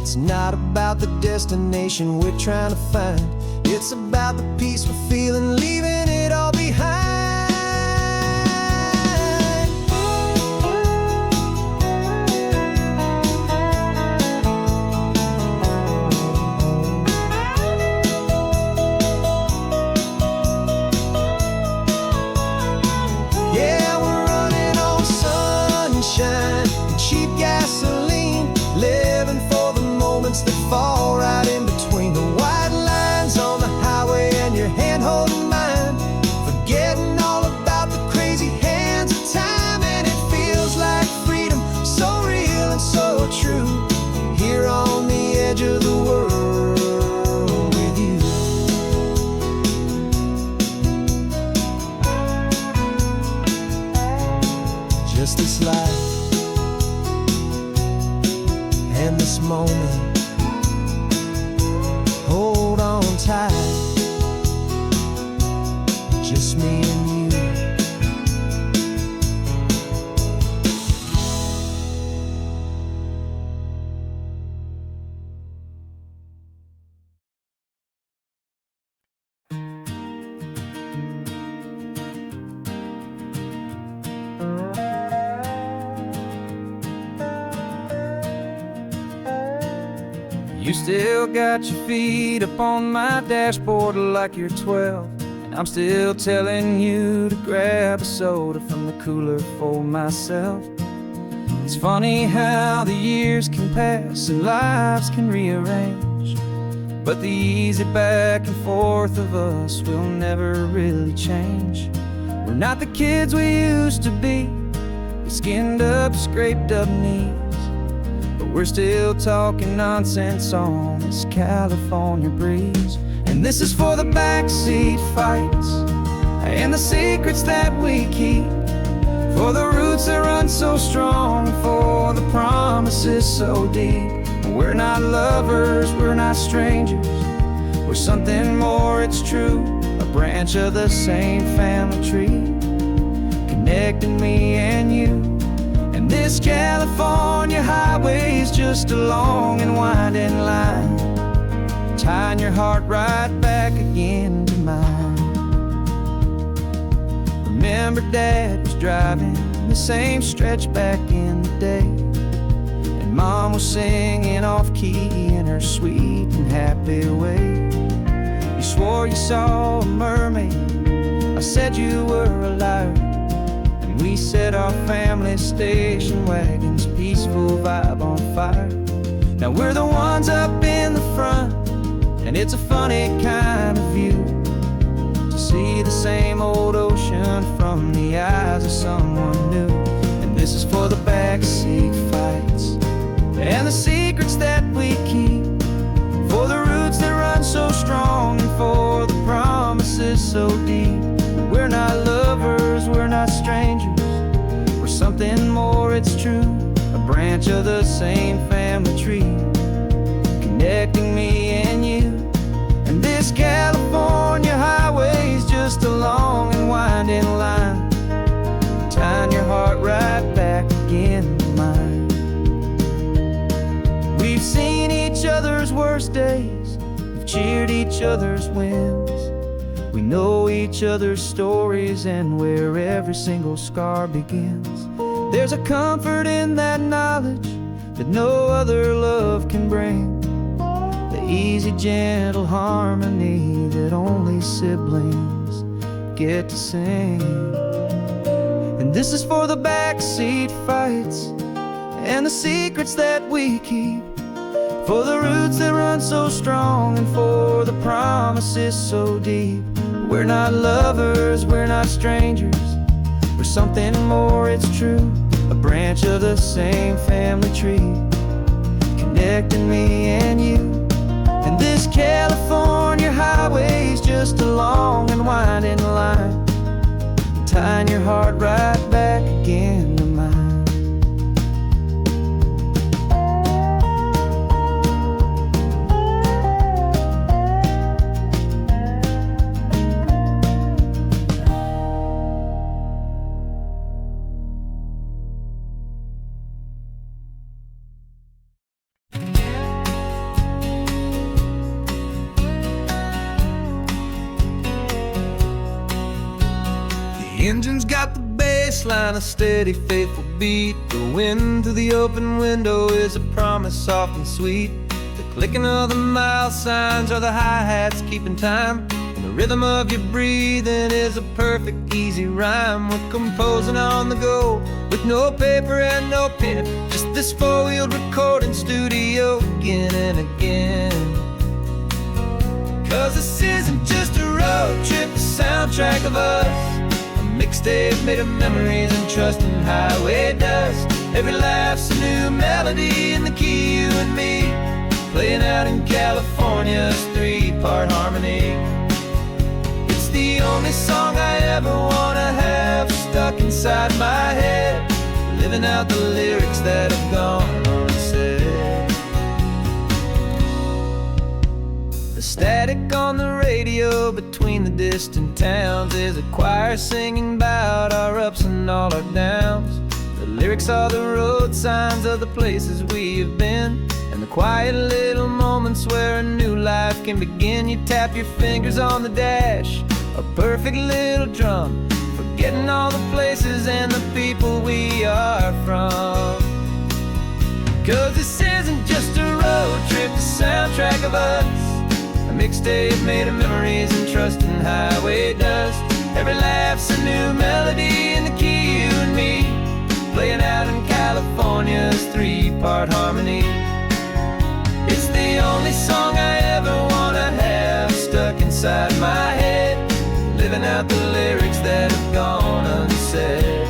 It's not about the destination we're trying to find, it's about the peace we're feeling, leaving it all behind. Yeah, we're running on sunshine and cheap gasoline, living for the moments that fall right in between the white lines on the highway and your hand holding mine, forgetting all about the crazy hands of time. And it feels like freedom, so real and so true, here on the edge of the world with you. Just this life and this moment, hold on tight, just me and you. You still got your feet up on my dashboard like you're 12, and I'm still telling you to grab a soda from the cooler for myself. It's funny how the years can pass and lives can rearrange, but the easy back and forth of us will never really change. We're not the kids we used to be, with skinned up, scraped up knees, but we're still talking nonsense on this California breeze. And this is for the backseat fights and the secrets that we keep, for the roots that run so strong, for the promises so deep. We're not lovers, we're not strangers, we're something more, it's true. A branch of the same family tree, connecting me and you. And this California highway is just a long and winding line, tying your heart right back again to mine. Remember Dad was driving the same stretch back in the day, and Mom was singing off-key in her sweet and happy way. You swore you saw a mermaid, I said you were a liar, and we set our family station wagon's peaceful vibe on fire. Now we're the ones up in the front, and it's a funny kind of view to see the same old ocean from the eyes of someone new. And this is for the backseat fights and the secrets that we keep, for the roots that run so strong, and for the promises so deep. We're not lovers, we're not strangers, we're something more, it's true. A branch of the same family tree, connecting me and you. And this California highway is just a long and winding line, tying your heart right back again to mine. We've seen each other's worst days, we've cheered each other's wins, we know each other's stories and where every single scar begins. There's a comfort in that knowledge that no other love can bring, the easy, gentle harmony that only siblings get to sing. And this is for the backseat fights and the secrets that we keep, for the roots that run so strong, and for the promises so deep. We're not lovers, we're not strangers, we're something more, it's true. A branch of the same family tree, connecting me and you. And this California highway is just a long and winding line, tying your heart right back again to mine. The engine's got the bass line, a steady, faithful beat. The wind through the open window is a promise soft and sweet. The clicking of the mile signs are the hi-hats keeping time, and the rhythm of your breathing is a perfect, easy rhyme. We're composing on the go with no paper and no pen, just this four-wheeled recording studio again and again. Cause this isn't just a road trip, the soundtrack of us, mixtape made of memories and trust in highway dust. Every laugh's a new melody in the key, you and me, playing out in California's three-part harmony. It's the only song I ever wanna have stuck inside my head, living out the lyrics that have gone unsaid. The static on the radio between the distant towns is a choir singing about our ups and all our downs. The lyrics are the road signs of the places we have been, and the quiet little moments where a new life can begin. You tap your fingers on the dash, a perfect little drum, forgetting all the places and the people we are from. Cause this isn't just a road trip, the sound mixtape made of memories and trust in highway dust. Every laugh's a new melody in the key, you and me, playing out in California's three-part harmony. It's the only song I ever wanna have stuck inside my head, living out the lyrics that have gone unsaid.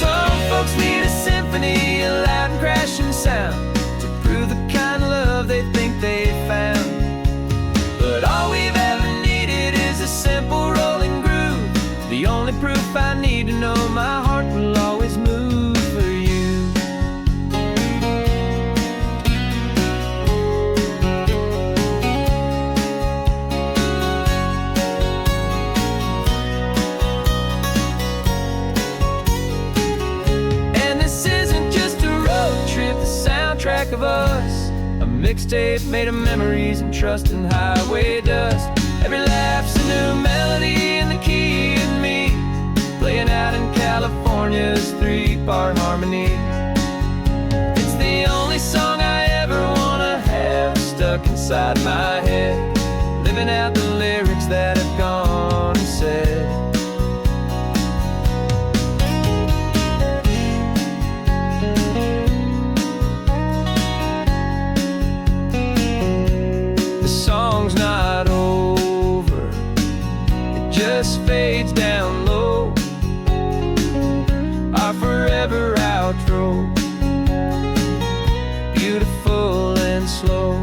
Some folks need a symphony, a loud and crashing sound, to prove the kind of love they think they found. But all we've ever needed is a simple rolling groove, the only proof I need to know my heart will always move for you. And this isn't just a road trip, the soundtrack of us, a mixtape made of memories and trust in highway dust. Every laugh's a new melody in the key and me, playing out in California's three-part harmony. It's the only song I ever wanna have stuck inside my head, living out the lyrics that have gone unsaid. The song's not over, it just fades down low, our forever outro, beautiful and slow.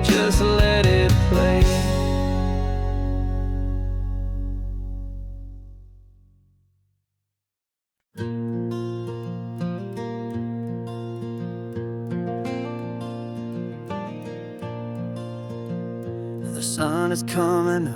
Just let it play. The sun is coming up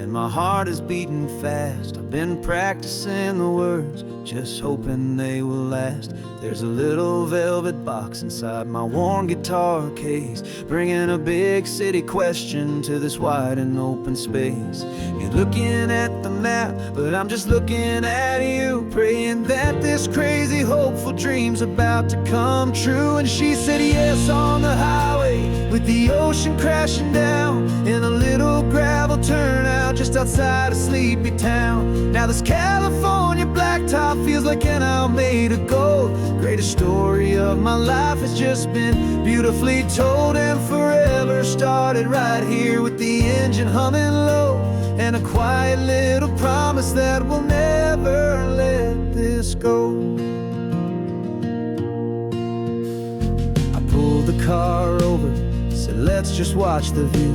and my heart is beating fast. I've been practicing the words, just hoping they will last. There's a little velvet box inside my worn guitar case, bringing a big city question to this wide and open space. You're looking at the map, but I'm just looking at you, praying that this crazy hopeful dream's about to come true. And she said yes on the highway, with the ocean crashing down, in a little gravel turnout just outside a sleepy town. Now this California blacktop feels like an hour made of gold. Greatest story of my life has just been beautifully told, and forever started right here with the engine humming low, and a quiet little promise that we'll never let this go. I pulled the car over, said let's just watch the view.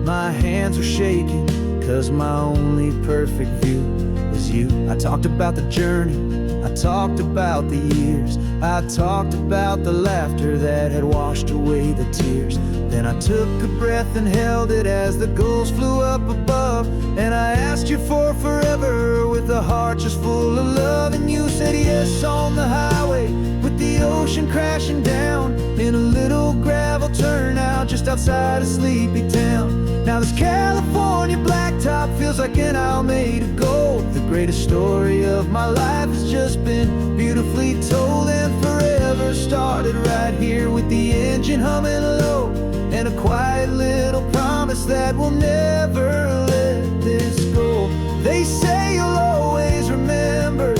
My hands were shaking, cause my only perfect view was you. I talked about the journey, I talked about the years, I talked about the laughter that had washed away the tears. Then I took a breath and held it as the gulls flew up above, and I asked you for forever with a heart just full of love. And you said yes on the highway, with the ocean crashing down, in a little gravel turnout just outside a sleepy town. Now this California blacktop feels like an hour made of gold. The greatest story of my life has just been beautifully told, and forever started right here with the engine humming low, and a quiet little promise that we'll never let this go. They say you'll always remember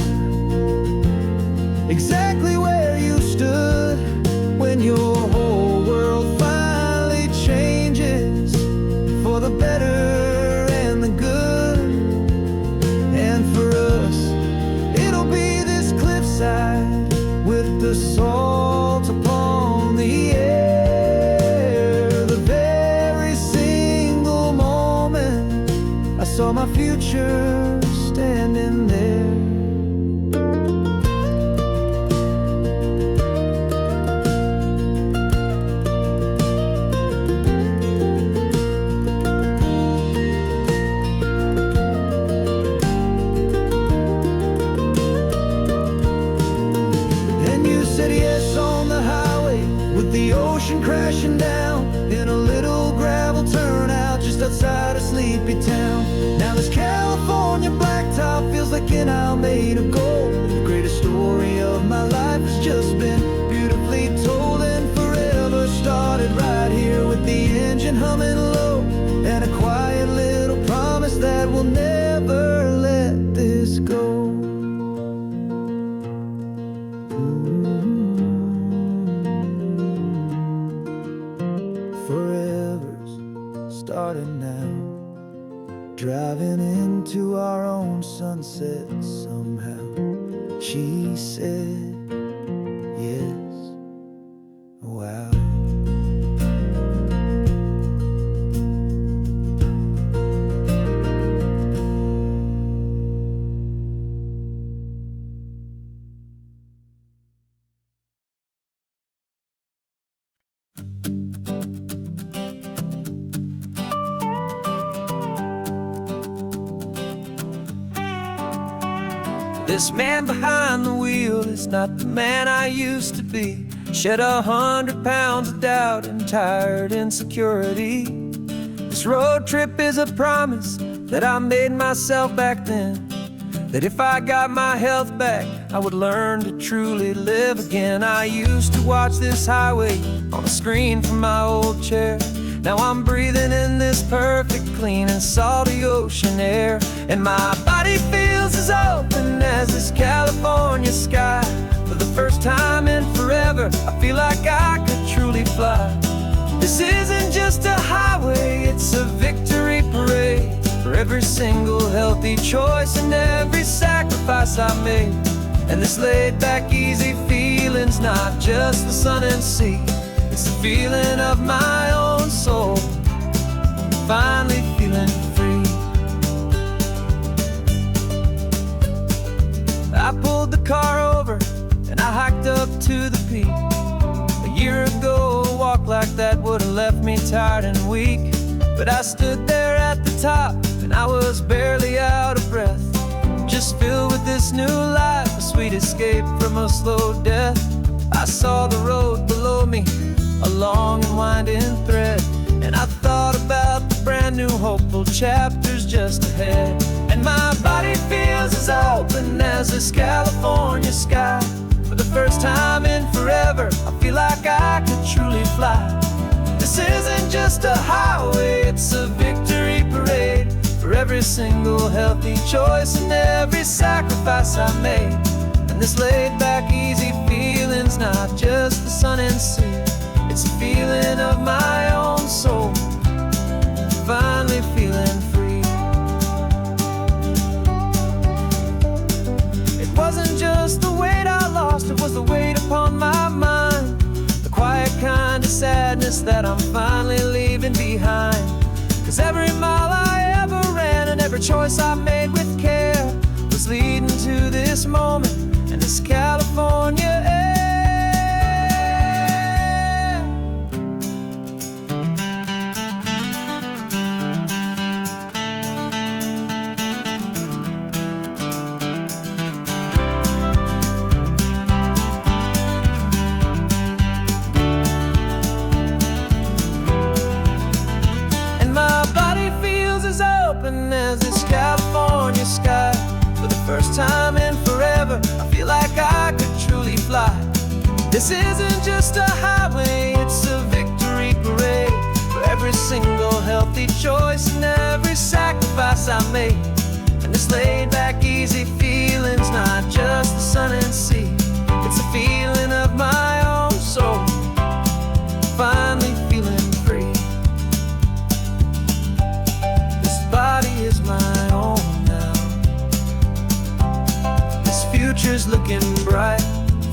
exactly where you stood when your whole world finally changes for the better and the good. And for us, it'll be this cliffside with the salt upon the air. The very single moment I saw my future standing there. The ocean crashing down, in a little gravel turnout just outside a sleepy town. Now this California blacktop feels like an hour made of gold. The greatest story of my life has just been beautifully told, and forever driving into our own sunset somehow. She said, yes, wow. This man behind the wheel is not the man I used to be. Shed 100 pounds of doubt and tired insecurity. This road trip is a promise that I made myself back then, that if I got my health back, I would learn to truly live again. I used to watch this highway on a screen from my old chair. Now I'm breathing in this perfect, clean and salty ocean air. And my body feels as open as this California sky. For the first time in forever, I feel like I could truly fly. This isn't just a highway, it's a victory parade. For every single healthy choice and every sacrifice I made. And this laid back easy feeling's not just the sun and sea. It's the feeling of my own soul, finally feeling free. I pulled the car over and I hiked up to the peak. A year ago, a walk like that would have left me tired and weak. But I stood there at the top and I was barely out of breath, just filled with this new life, a sweet escape from a slow death. I saw the road below me, a long and winding thread, and I thought about the brand new hopeful chapters just ahead. And my body feels as open as this California sky. For the first time in forever, I feel like I could truly fly. This isn't just a highway, it's a victory parade. For every single healthy choice and every sacrifice I made. And this laid back easy feeling's not just the sun and sea. It's a feeling of my own soul, finally feeling free. It wasn't just the weight I lost, it was the weight upon my mind. The quiet kind of sadness that I'm finally leaving behind. 'Cause every mile I ever ran and every choice I made with care was leading to this moment and this California air. As this California sky. For the first time in forever, I feel like I could truly fly. This isn't just a highway, it's a victory parade. For every single healthy choice and every sacrifice I made. And this laid back easy feeling's not just the sun and sea. It's a feeling of my own soul, finally feeling free. Body is my own now. This future's looking bright,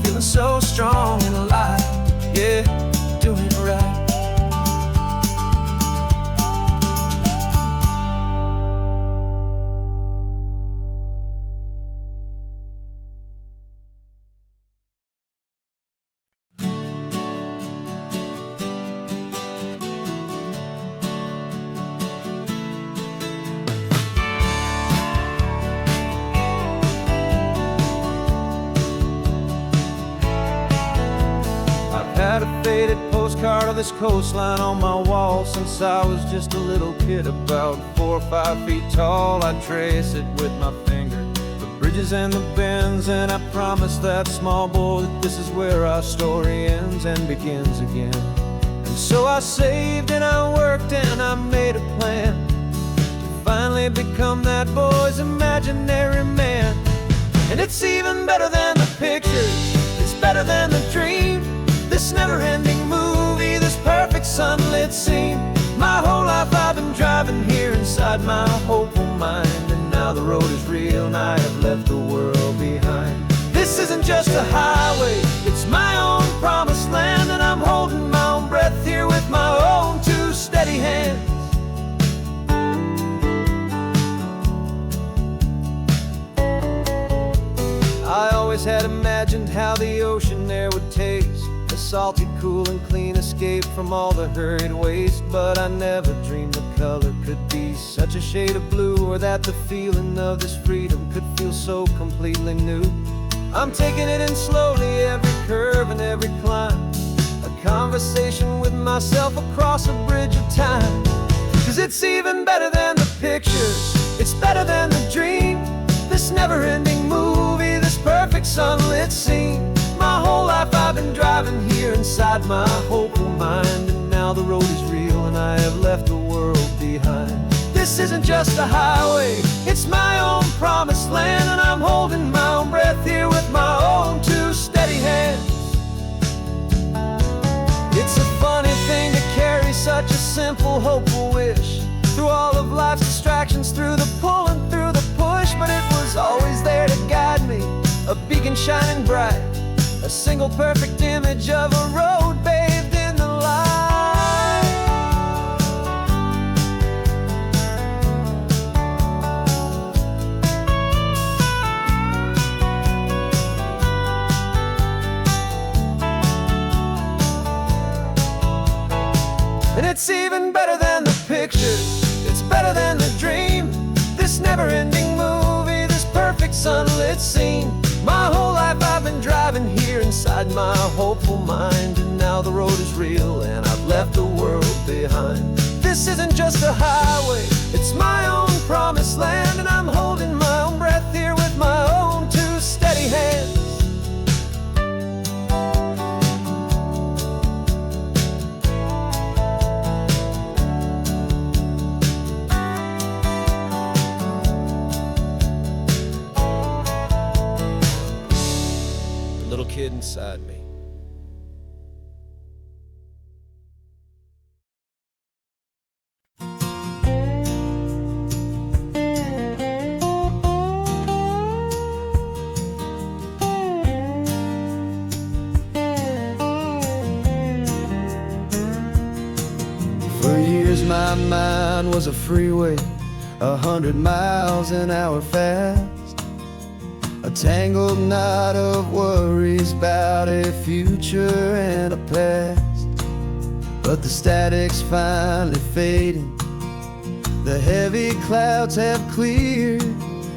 feeling so strong and alive. Yeah, doing it right. Had a faded postcard of this coastline on my wall since I was just a little kid, about 4 or 5 feet tall. I trace it with my finger, the bridges and the bends, and I promise that small boy that this is where our story ends and begins again. And so I saved and I worked and I made a plan to finally become that boy's imaginary man. And it's even better than the pictures, it's better than the dream. This never-ending movie, this perfect sunlit scene. My whole life I I've been driving here inside my hopeful mind, and now the road is real and I have left the world behind. This isn't just a highway, it's my own promised land, and I'm holding my own breath here with my own two steady hands. I always had imagined how the ocean air would taste, a salty, cool and clean escape from all the hurried waste. But I never dreamed the color could be such a shade of blue, or that the feeling of this freedom could feel so completely new. I'm taking it in slowly, every curve and every climb, a conversation with myself across a bridge of time. 'Cause it's even better than the pictures, it's better than the dream, this never-ending movie, this perfect sunlit scene. My whole life I've been driving here inside my hopeful mind, and now the road is real and I have left the world behind. This isn't just a highway, it's my own promised land, and I'm holding my own breath here with my own two steady hands. It's a funny thing to carry such a simple, hopeful wish through all of life's distractions, through the pull and through the push. But it was always there to guide me, a beacon shining bright, a single perfect image of a road bathed in the light. And it's even better than the pictures, it's better than the dream, this never-ending movie, this perfect sunlit scene. My whole life I've been driving here inside my hopeful mind, and now the road is real and I've left the world behind. This isn't just a highway, it's my own promised land, and I'm holding my own breath here with my own two steady hands. Little kid inside me. For years my mind was a freeway, 100 miles an hour fast, a tangled knot of worries about a future and a past. But the static's finally fading, the heavy clouds have cleared,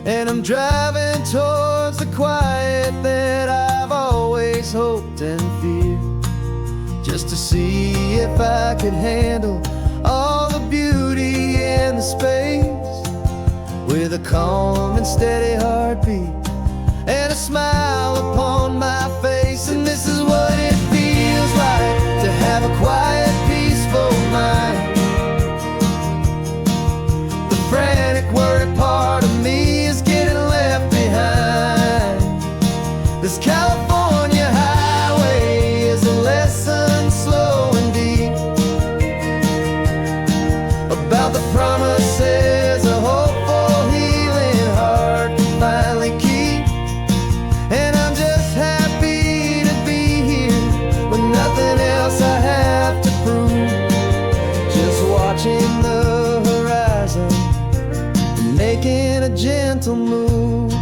and I'm driving towards the quiet that I've always hoped and feared, just to see if I could handle all the beauty and the space, with a calm and steady heartbeat and a smile upon my face. And this is what it feels like to have a quiet, peaceful mind. The frantic, worried part of me is getting left behind. This California highway is a lesson slow and deep about the promises a hopeful, healing heart can finally keep. And I'm just happy to be here with nothing else I have to prove, just watching the horizon and making a gentle move.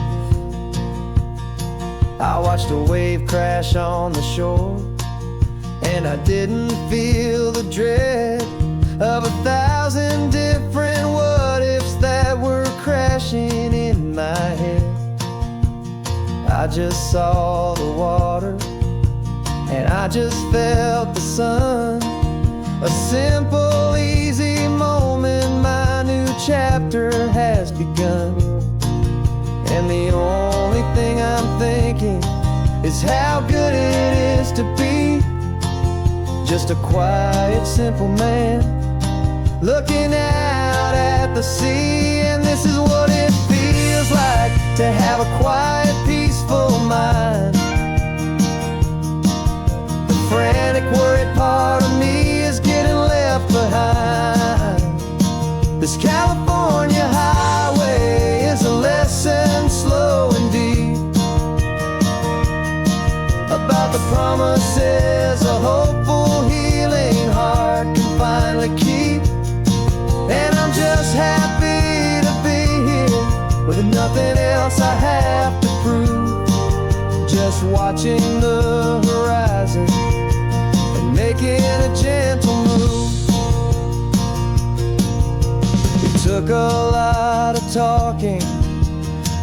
I watched a wave crash on the shore, and I didn't feel the dread of 1,000 different what-ifs that were crashing in my head. I just saw the water, and I just felt the sun. A simple, easy moment, my new chapter has begun. And the only thing I'm thinking is how good it is to be just a quiet, simple man looking out at the sea. And this is what it feels like to have a quiet, peaceful mind. The frantic, worried part of me is getting left behind. This California highway is a lesson slow and deep about the promises a hopeful, healing heart can finally keep. And I'm just happy to be here with nothing else I have to prove. Just watching the horizon and making a gentle move. It took a lot of talking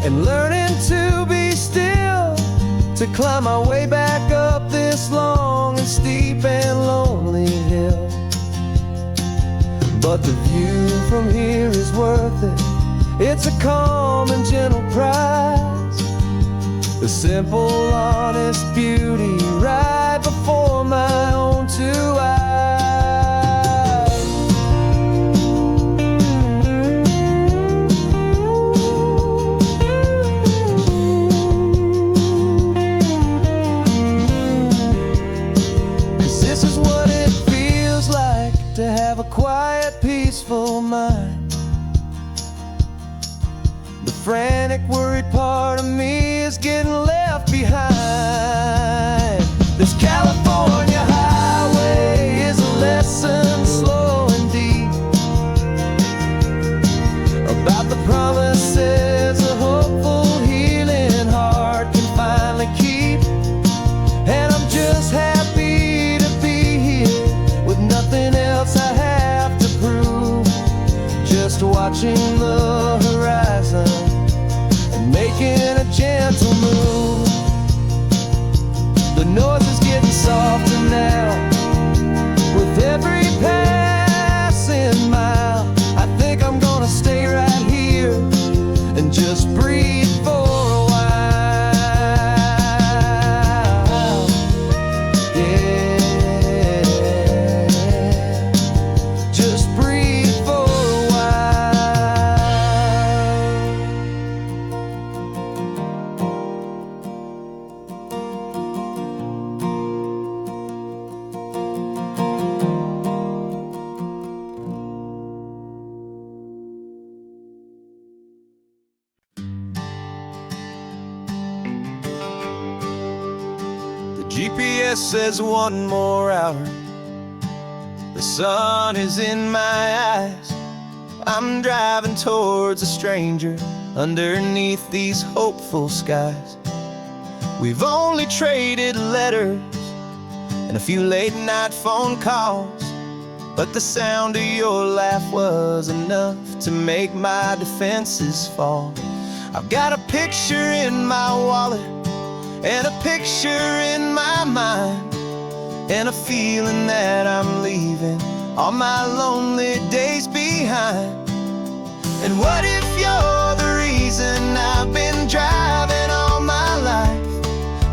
and learning to be still to climb my way back up this long and steep and lonely hill. But the view from here is worth it. It's a calm and gentle prize, the simple, honest beauty right before my own two eyes. 'Cause this is what it feels like to have a quiet, peaceful mind. The frantic, worried part of me is getting left behind. This California highway is a lesson slow and deep about the promises a hopeful, healing heart can finally keep. And I'm just happy to be here with nothing else I have to prove. Just watching the horizon and making a gentle move. The noise is getting softer now with every passing mile. I think I'm gonna stay right here and just breathe for a while. Yeah, just breathe for a while. The GPS says one more hour. The sun is in my eyes. I'm driving towards a stranger underneath these hopeful skies. We've only traded letters and a few late night phone calls, but the sound of your laugh was enough to make my defenses fall. I've got a picture in my wallet and a picture in my mind, and a feeling that I'm leaving all my lonely days behind. And what if you're the reason I've been driving all my life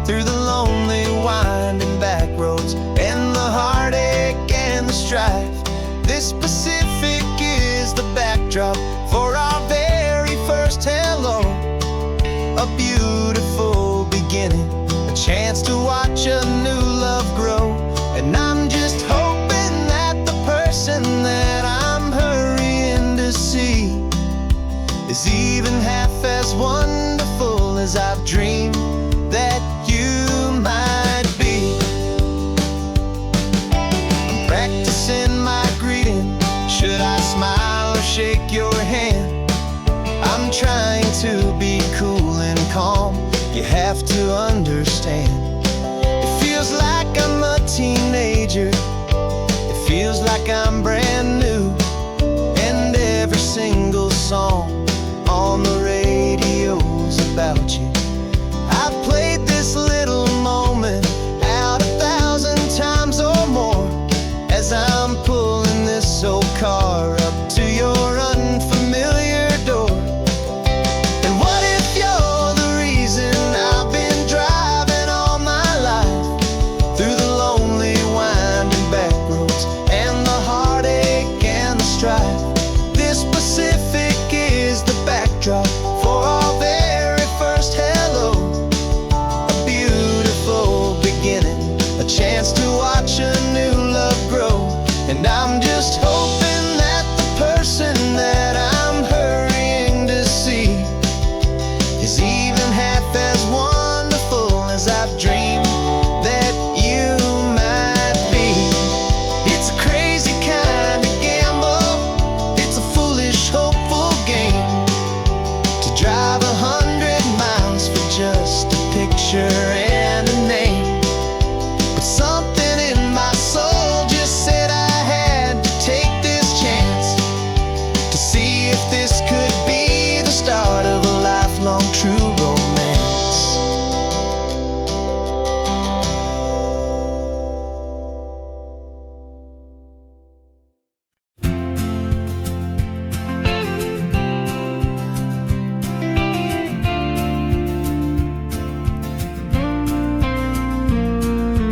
through the lonely winding back roads and the heartache and the strife? This Pacific is the backdrop for our very first hello, a beautiful beginning, a chance to watch a new love grow. And I'm just hoping that the person that I'm hurrying to see is even half as wonderful as I've dreamed that you might be. I'm practicing my greeting. Should I smile or shake your hand? I'm trying to be cool and calm. You have to understand. It feels like I'm a teenager. It feels like I'm brand new. And every single song on the radio's about you. I've played this little moment out 1,000 times or more as I'm pulling this old car up to your unfamiliar door. And what if you're the reason I've been driving all my life through the lonely winding back roads and the heartache and the strife? This Pacific is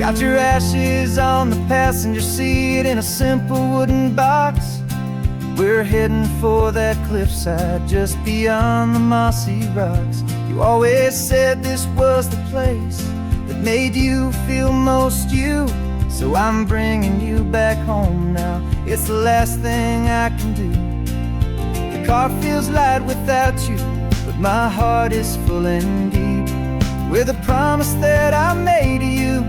Got your ashes on the passenger seat in a simple wooden box. We're heading for that cliffside just beyond the mossy rocks. You always said this was the place that made you feel most you. So I'm bringing you back home now. It's the last thing I can do. The car feels light without you, but my heart is full and deep with a promise that I made to you,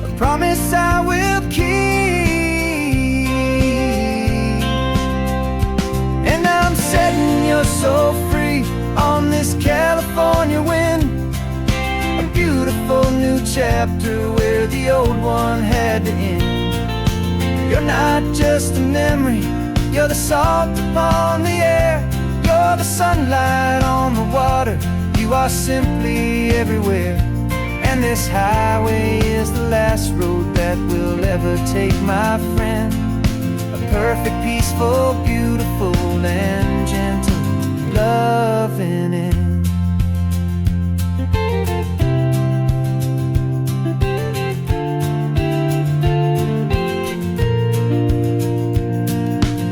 a promise I will keep. And I'm setting your soul free on this California wind, a beautiful new chapter where the old one had to end. You're not just a memory, you're the salt upon the air, you're the sunlight on the water, you are simply everywhere. And this highway is the last road that we'll ever take, my friend. A perfect, peaceful, beautiful, and gentle loving end.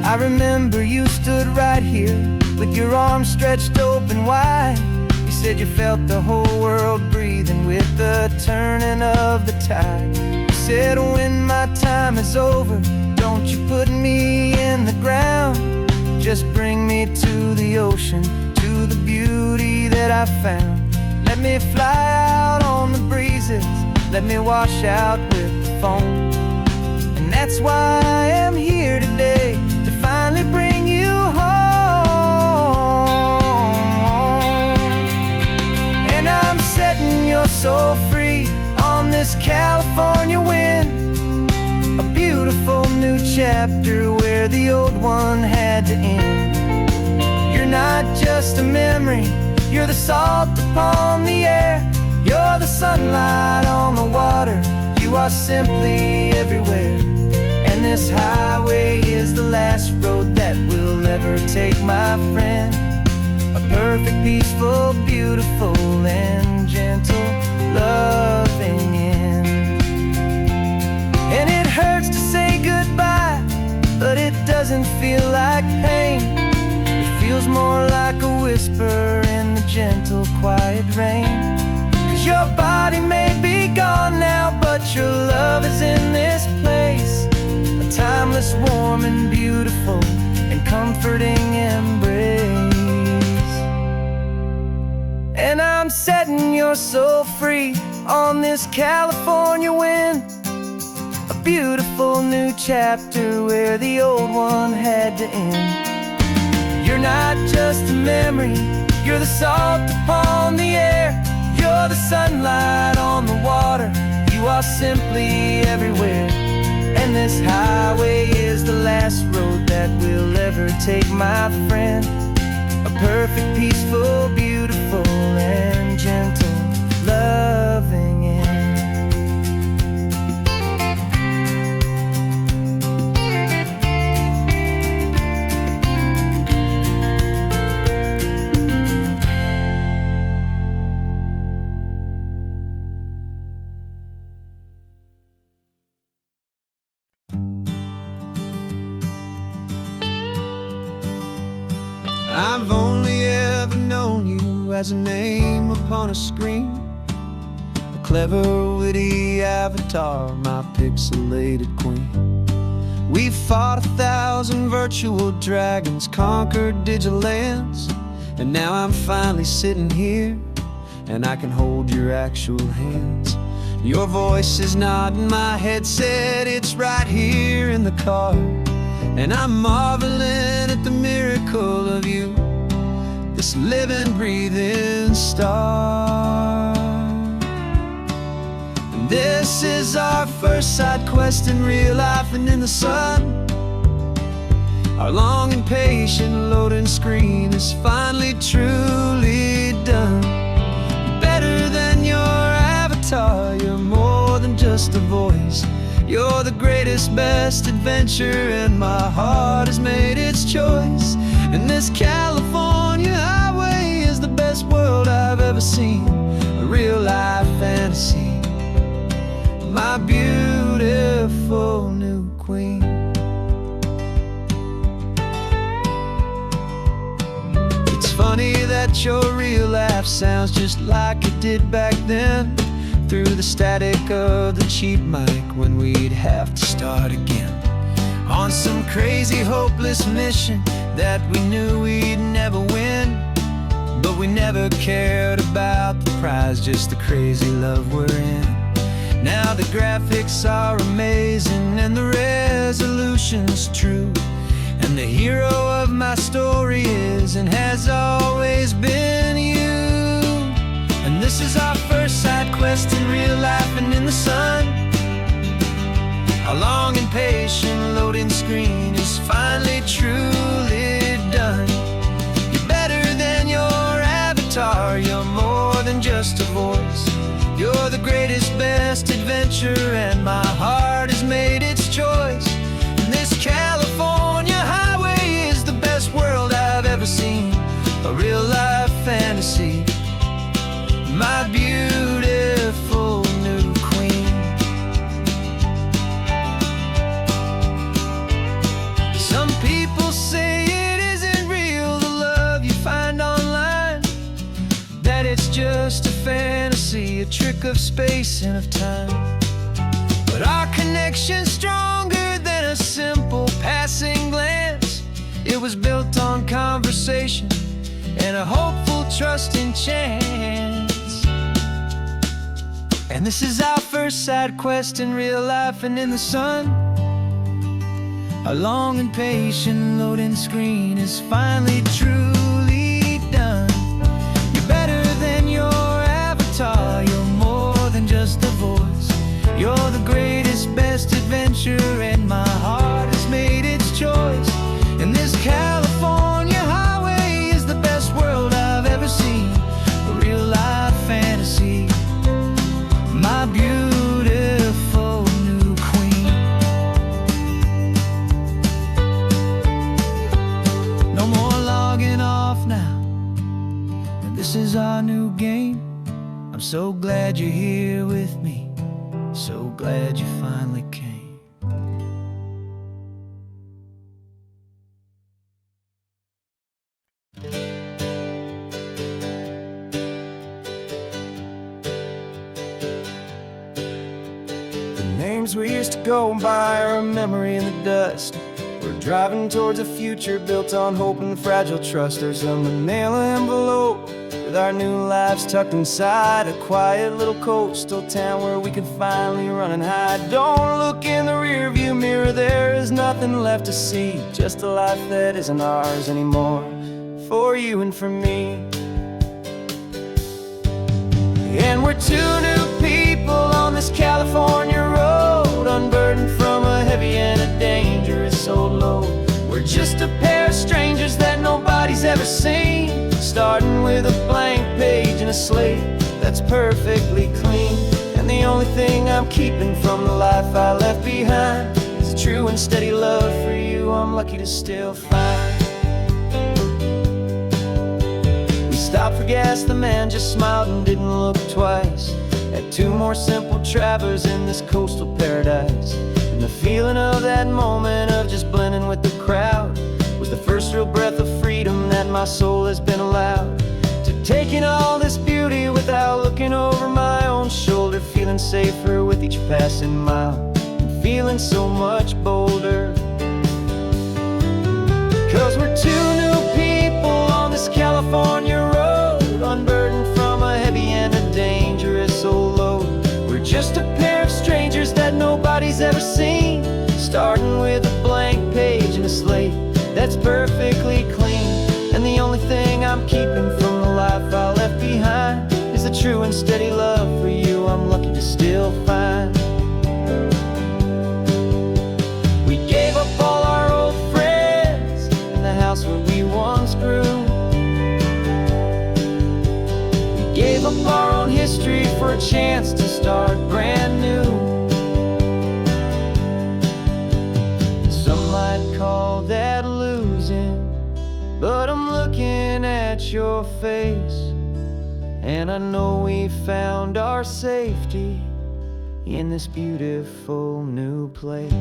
I remember you stood right here with your arms stretched open wide. You said you felt the whole world breathing with the turning of the tide. You said when my time is over, don't you put me in the ground, just bring me to the ocean, to the beauty that I found. Let me fly out on the breezes, let me wash out with the foam. And that's why I am here today, to finally bring you home. And I'm setting your soul free on this California wind, a beautiful new chapter where the old one had to end. You're not just a memory, you're the salt upon the air, you're the sunlight on the water, you are simply everywhere. And this highway is the last road that we'll ever take, my friend. A perfect, peaceful, beautiful, and gentle loving end. And it hurts to say goodbye, but it doesn't feel like pain. It feels more like a whisper in the gentle, quiet rain. 'Cause your body may be gone now, but your love is in this place, a timeless, warm, and beautiful, and comforting embrace. And I'm setting your soul free on this California wind, a beautiful new chapter where the old one had to end. You're not just a memory, you're the salt upon the air, you're the sunlight on the water, you are simply everywhere. And this highway is the last road that we'll ever take, my friend. A perfect, peaceful, beautiful, and gentle loving end. I've only ever known you as a name upon a screen, a clever, witty avatar, my pixelated queen. We fought 1,000 virtual dragons, conquered digital lands, and now I'm finally sitting here, and I can hold your actual hands. Your voice is not in my headset, it's right here in the car, and I'm marveling at the miracle of you, this living, breathing star. And this is our first side quest in real life and in the sun. Our long and patient loading screen is finally truly done. Better than your avatar, you're more than just a voice. You're the greatest, best adventure, and my heart has made its choice. And this California highway is the best world I've ever seen, a real life fantasy. my beautiful new queen. It's funny that your real laugh sounds just like it did back then, through the static of the cheap mic when we'd have to start again, on some crazy hopeless mission that we knew we'd never win. But we never cared about the prize, just the crazy love we're in. Now the graphics are amazing and the resolution's true, and the hero of my story is and has always been you. And this is our first side quest in real life and in the sun. Our long and patient loading screen is finally truly done. You're better than your avatar, you're more than just a voice. You're the greatest, best adventure, and my heart has made its choice. And this California highway is the best world I've ever seen, a real life fantasy, my beautiful new queen. Some people say it isn't real, the love you find online, that it's just a fantasy, a trick of space and of time. But our connection's stronger than a simple passing glance. It was built on conversation and a hopeful, trusting chance. And this is our first side quest in real life and in the sun. Our long and patient loading screen is finally truly done. You're better than your avatar, you're more than just a voice. You're the greatest, best adventure, and my heart has made its choice. And this California highway is the best world I've ever seen, a real life fantasy, my beautiful new queen. No more logging off now, and this is our new game. I'm so glad you're here with me, so glad you finally came. The names we used to go by are a memory in the dust. We're driving towards a future built on hope and fragile trust. There's a manila envelope with our new lives tucked inside, a quiet little coastal town where we could finally run and hide. Don't look in the rearview mirror, there is nothing left to see, just a life that isn't ours anymore, for you and for me. And we're two new people on this California road, unburdened from a heavy and a dangerous old load. We're just a pair of strangers that nobody's ever seen, starting with a blank page and a slate that's perfectly clean. And the only thing I'm keeping from the life I left behind is a true and steady love for you I'm lucky to still find. We stopped for gas, the man just smiled and didn't look twice. Had two more simple travelers in this coastal paradise, and the feeling of that moment of just blending with the crowd was the first real breath of freedom that my soul has been allowed to take in all this beauty without looking over my own shoulder, feeling safer with each passing mile and feeling so much bolder. 'Cause we're two new people on this California road, unburdened from a heavy and a dangerous old load. We're just a pair of strangers that nobody's ever seen, starting with a blank page and a slate that's perfectly clean. And the only thing I'm keeping from the life I left behind is a true and steady love for you I'm lucky to still find. We gave up all our old friends and the house where we once grew. We gave up our own history for a chance to start brand new. Some might call that losing, but I'm looking at your face, and I know we found our safety in this beautiful new place.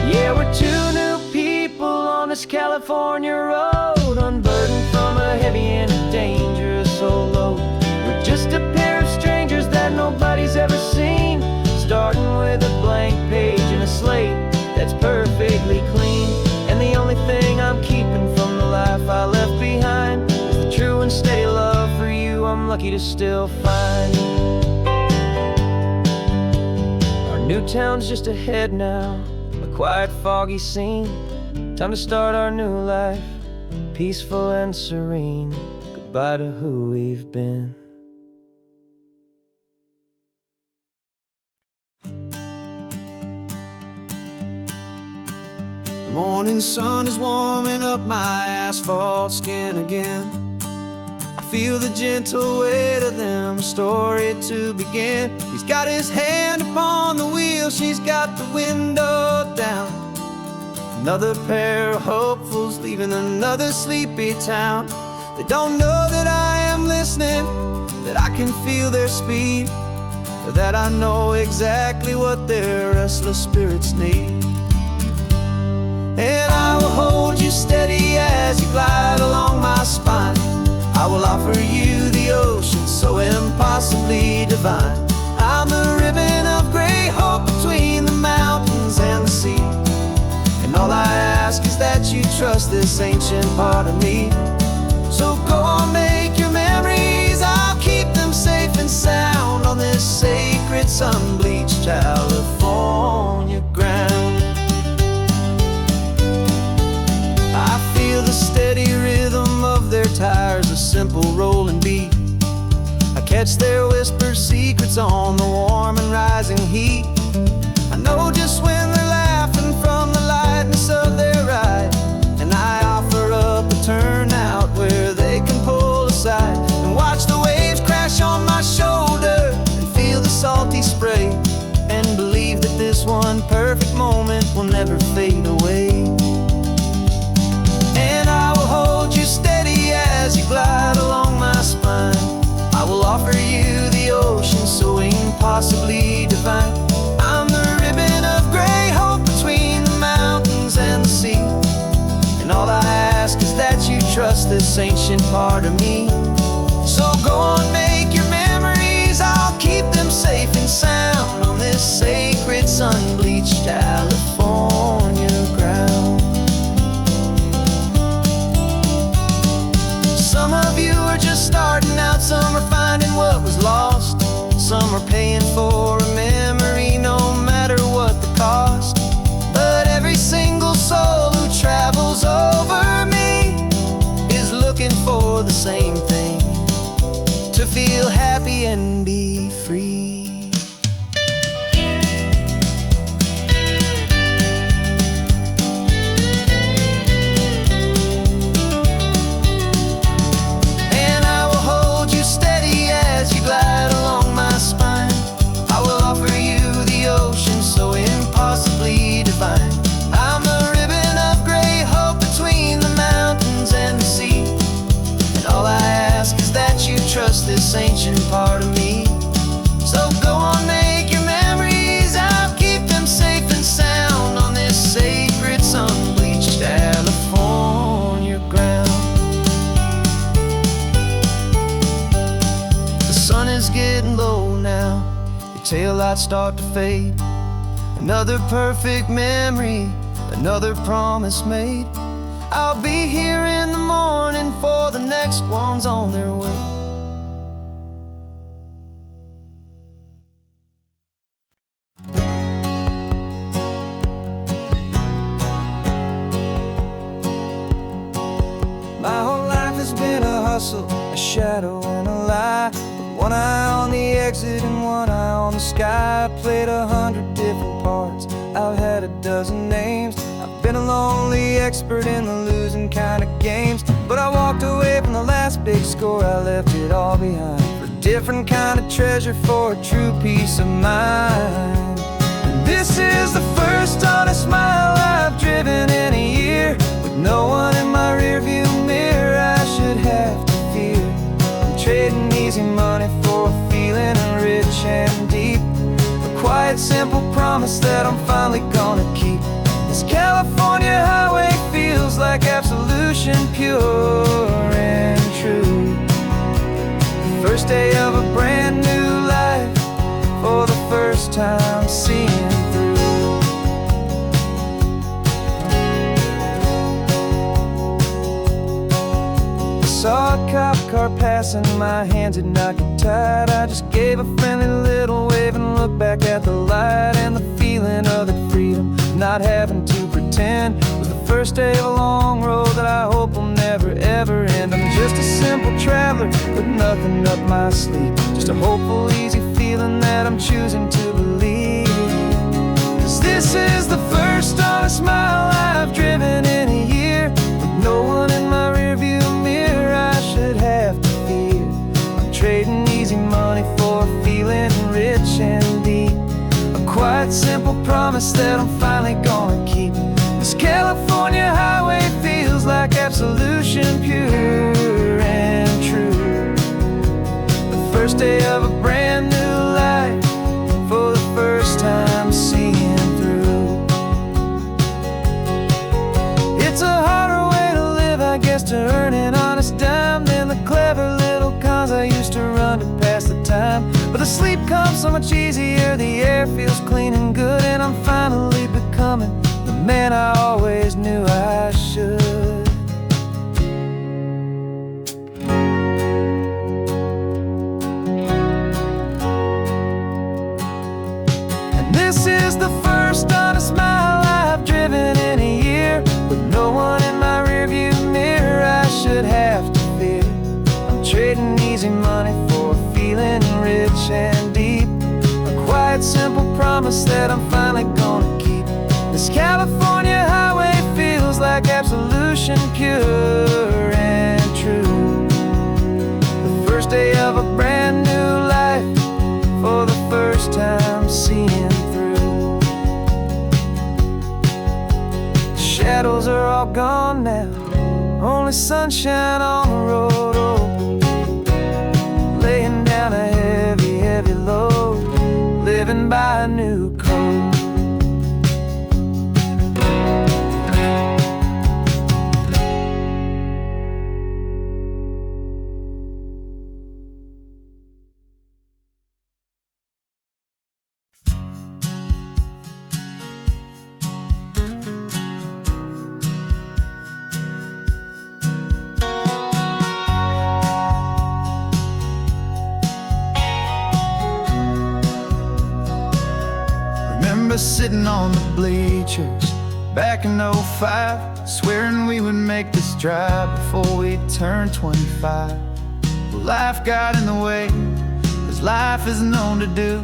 Yeah, we're two new people on this California road, unburdened from a heavy and a dangerous old load. We're just a pair of strangers that nobody's ever seen, starting with a blank page and a slate that's perfectly clean. And the only thing I'm keeping from the life I left behind is the true and steady love for you I'm lucky to still find. Our new town's just ahead now, a quiet, foggy scene. Time to start our new life, peaceful and serene. Goodbye to who we've been. The morning sun is warming up my asphalt skin again. I feel the gentle weight of them, story to begin. He's got his hand upon the wheel, she's got the window down. Another pair of hopefuls leaving another sleepy town. They don't know that I am listening, that I can feel their speed, or that I know exactly what their restless spirits need. And I will hold you steady as you glide along my spine. I will offer you the ocean so impossibly divine. I'm the ribbon of gray hope between the mountains and the sea. And all I ask is that you trust this ancient part of me. So go on, make your memories, I'll keep them safe and sound on this sacred sun-bleached California ground. I feel the steady rhythm of their tires, a simple rolling beat. I catch their whispered secrets on the warm and rising heat. I know just when they're laughing from the lightness of their ride, and I offer up a turnout where they can pull aside and watch the waves crash on my shoulder and feel the salty spray, and believe that this one perfect moment will never fade away. And I will hold you steady as you glide along my spine. I will offer you the ocean so impossibly divine. I'm the ribbon of gray hope between the mountains and the sea. And all I ask is that you trust this ancient part of me. So go on, make your memories, I'll keep them safe and sound on this sacred sun-bleached California ground. Some of you are just starting out, some are finding what was lost, some are paying for a memory no matter what the cost. But every single soul who travels over me is looking for the same thing, to feel happy and be free. Glide along my spine. I will offer you the ocean so impossibly divine. I'm the ribbon of gray hope between the mountains and the sea. And all I ask is that you trust this ancient part of me. So go on, make your memories, I'll keep them safe and sound on this sacred sun-bleached California ground. Sun is getting low now, your taillights start to fade. Another perfect memory, another promise made. I'll be here in the morning for the next ones on their way. My whole life has been a hustle, a shadow and a lie. One eye on the exit and one eye on the sky. I played 100 different parts, I've had a dozen names. I've been a lonely expert in the losing kind of games. But I walked away from the last big score, I left it all behind for different kind of treasure for a true peace of mind. And this is the first honest mile I've driven in a year, with no one in my rearview mirror I should have to fear. I'm trading easy money for a feeling rich and deep, a quiet, simple promise that I'm finally gonna keep. This California highway feels like absolution, pure and true. The first day of a brand new life, for the first time seeing through. I saw a cop car passing, my hands did not get tied. I just gave a friendly little wave and looked back at the light, and the feeling of that freedom, not having to pretend, was the first day of a long road that I hope will never ever end. I'm just a simple traveler with nothing up my sleeve, just a hopeful, easy feeling that I'm choosing to believe. 'Cause this is the first honest mile I've driven in a year, with no one in my rearview mirror I should have to fear. I'm trading easy money for a feeling rich and deep, a quiet, simple promise that I'm finally gonna keep. This California highway feels like absolution, pure and true. The first day of a brand new life, for the first time seeing through. It's a harder way to live, I guess, to earn an honest dime than the clever little cons I used to run to pass the time. But the sleep comes so much easier, the air feels clean and good, and I'm finally becoming the man I always knew I should. And this is the first honest mile I've driven in a year, with no one in my rearview mirror I should have to fear. I'm trading easy money for a feeling rich and deep, a quiet, simple promise that I'm finally gonna keep. This California highway feels like absolution, pure and true. The first day of a brand new life, for the first time seeing through. The shadows are all gone now, only sunshine on the road. Oh, laying down a heavy, heavy load, living by a new code. Sitting on the bleachers back in '05, swearing we would make this drive before we turned 25. But life got in the way, as life is known to do,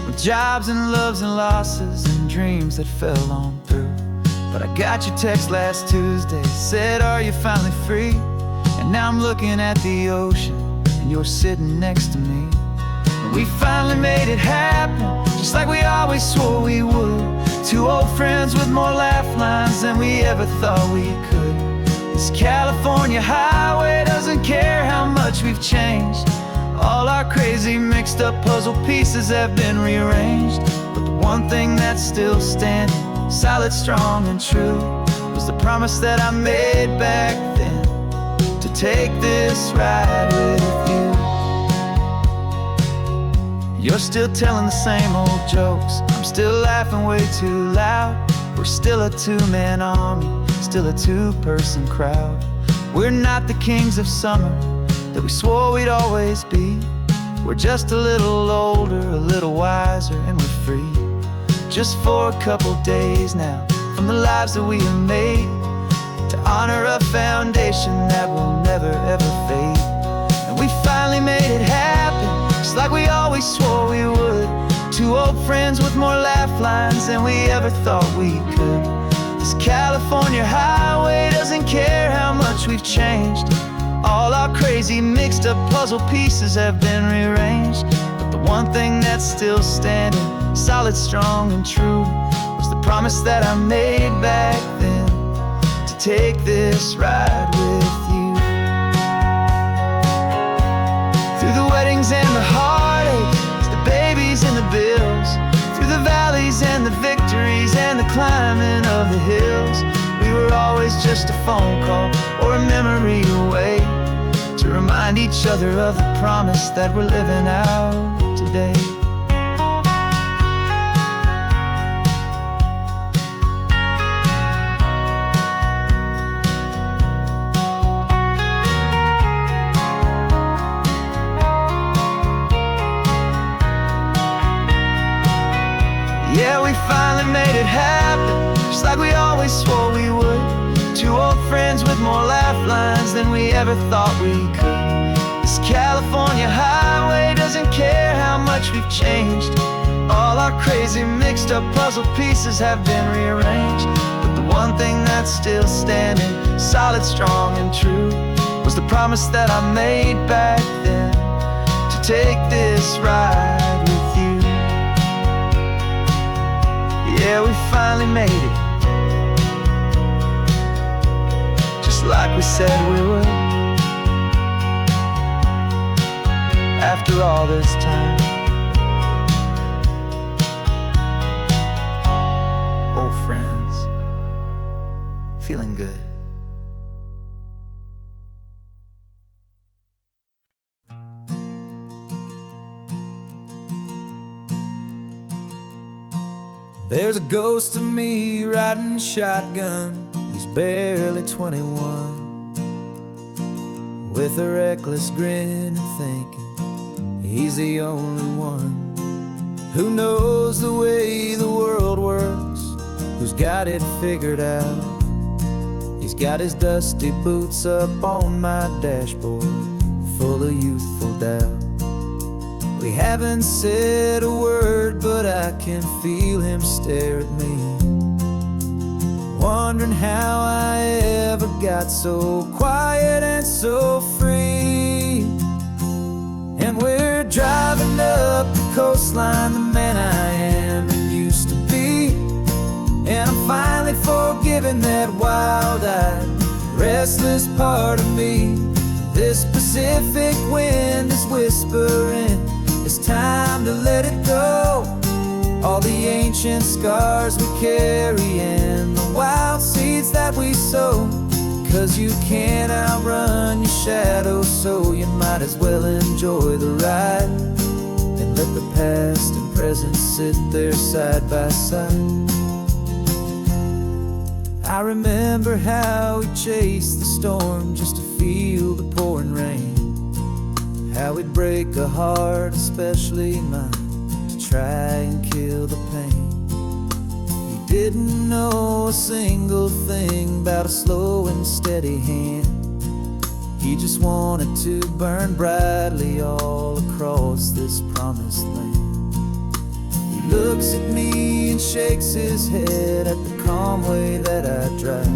with jobs and loves and losses and dreams that fell on through. But I got your text last Tuesday, said, are you finally free? And now I'm looking at the ocean, and you're sitting next to me. And we finally made it happen, just like we always swore we would. Two old friends with more laugh lines than we ever thought we could. This California highway doesn't care how much we've changed. All our crazy mixed up puzzle pieces have been rearranged. But the one thing that's still standing, solid, strong and true, was the promise that I made back then, to take this ride with you. You're still telling the same old jokes, I'm still laughing way too loud. We're still a two-man army, still a two-person crowd. We're not the kings of summer that we swore we'd always be. We're just a little older, a little wiser, and we're free. Just for a couple days now, from the lives that we have made, to honor a foundation that will never ever fade. And we finally made it happen, just like we always swore we would. Two old friends with more laugh lines than we ever thought we could. This California highway doesn't care how much we've changed. All our crazy mixed up puzzle pieces have been rearranged, but the one thing that's still standing, solid, strong, and true, was the promise that I made back then, to take this ride with you. Through the weddings and the heartaches, the babies and the bills, through the valleys and the victories and the climbing of the hills, we were always just a phone call or a memory away, to remind each other of the promise that we're living out today. Yeah, we finally made it happen, just like we always swore we would. Two old friends with more laugh lines than we ever thought we could. This California highway doesn't care how much we've changed. All our crazy mixed up puzzle pieces have been rearranged, but the one thing that's still standing, solid, strong, and true, was the promise that I made back then, to take this ride with you. Yeah, we finally made it, like we said we would. After all this time, old friends, feeling good. There's a ghost of me riding shotgun. He's barely 21, with a reckless grin and thinking he's the only one who knows the way the world works, who's got it figured out. He's got his dusty boots up on my dashboard, full of youthful doubt. We haven't said a word, but I can feel him stare at me, wondering how I ever got so quiet and so free. And we're driving up the coastline, the man I am and used to be, and I'm finally forgiving that wild-eyed, restless part of me. This Pacific wind is whispering, it's time to let it go. All the ancient scars we carry and the wild seeds that we sow, 'cause you can't outrun your shadow, so you might as well enjoy the ride, and let the past and present sit there side by side. I remember how we chased the storm just to feel the pouring rain, how we'd break a heart, especially mine, try and kill the pain. He didn't know a single thing about a slow and steady hand. He just wanted to burn brightly all across this promised land. He looks at me and shakes his head at the calm way that I drive,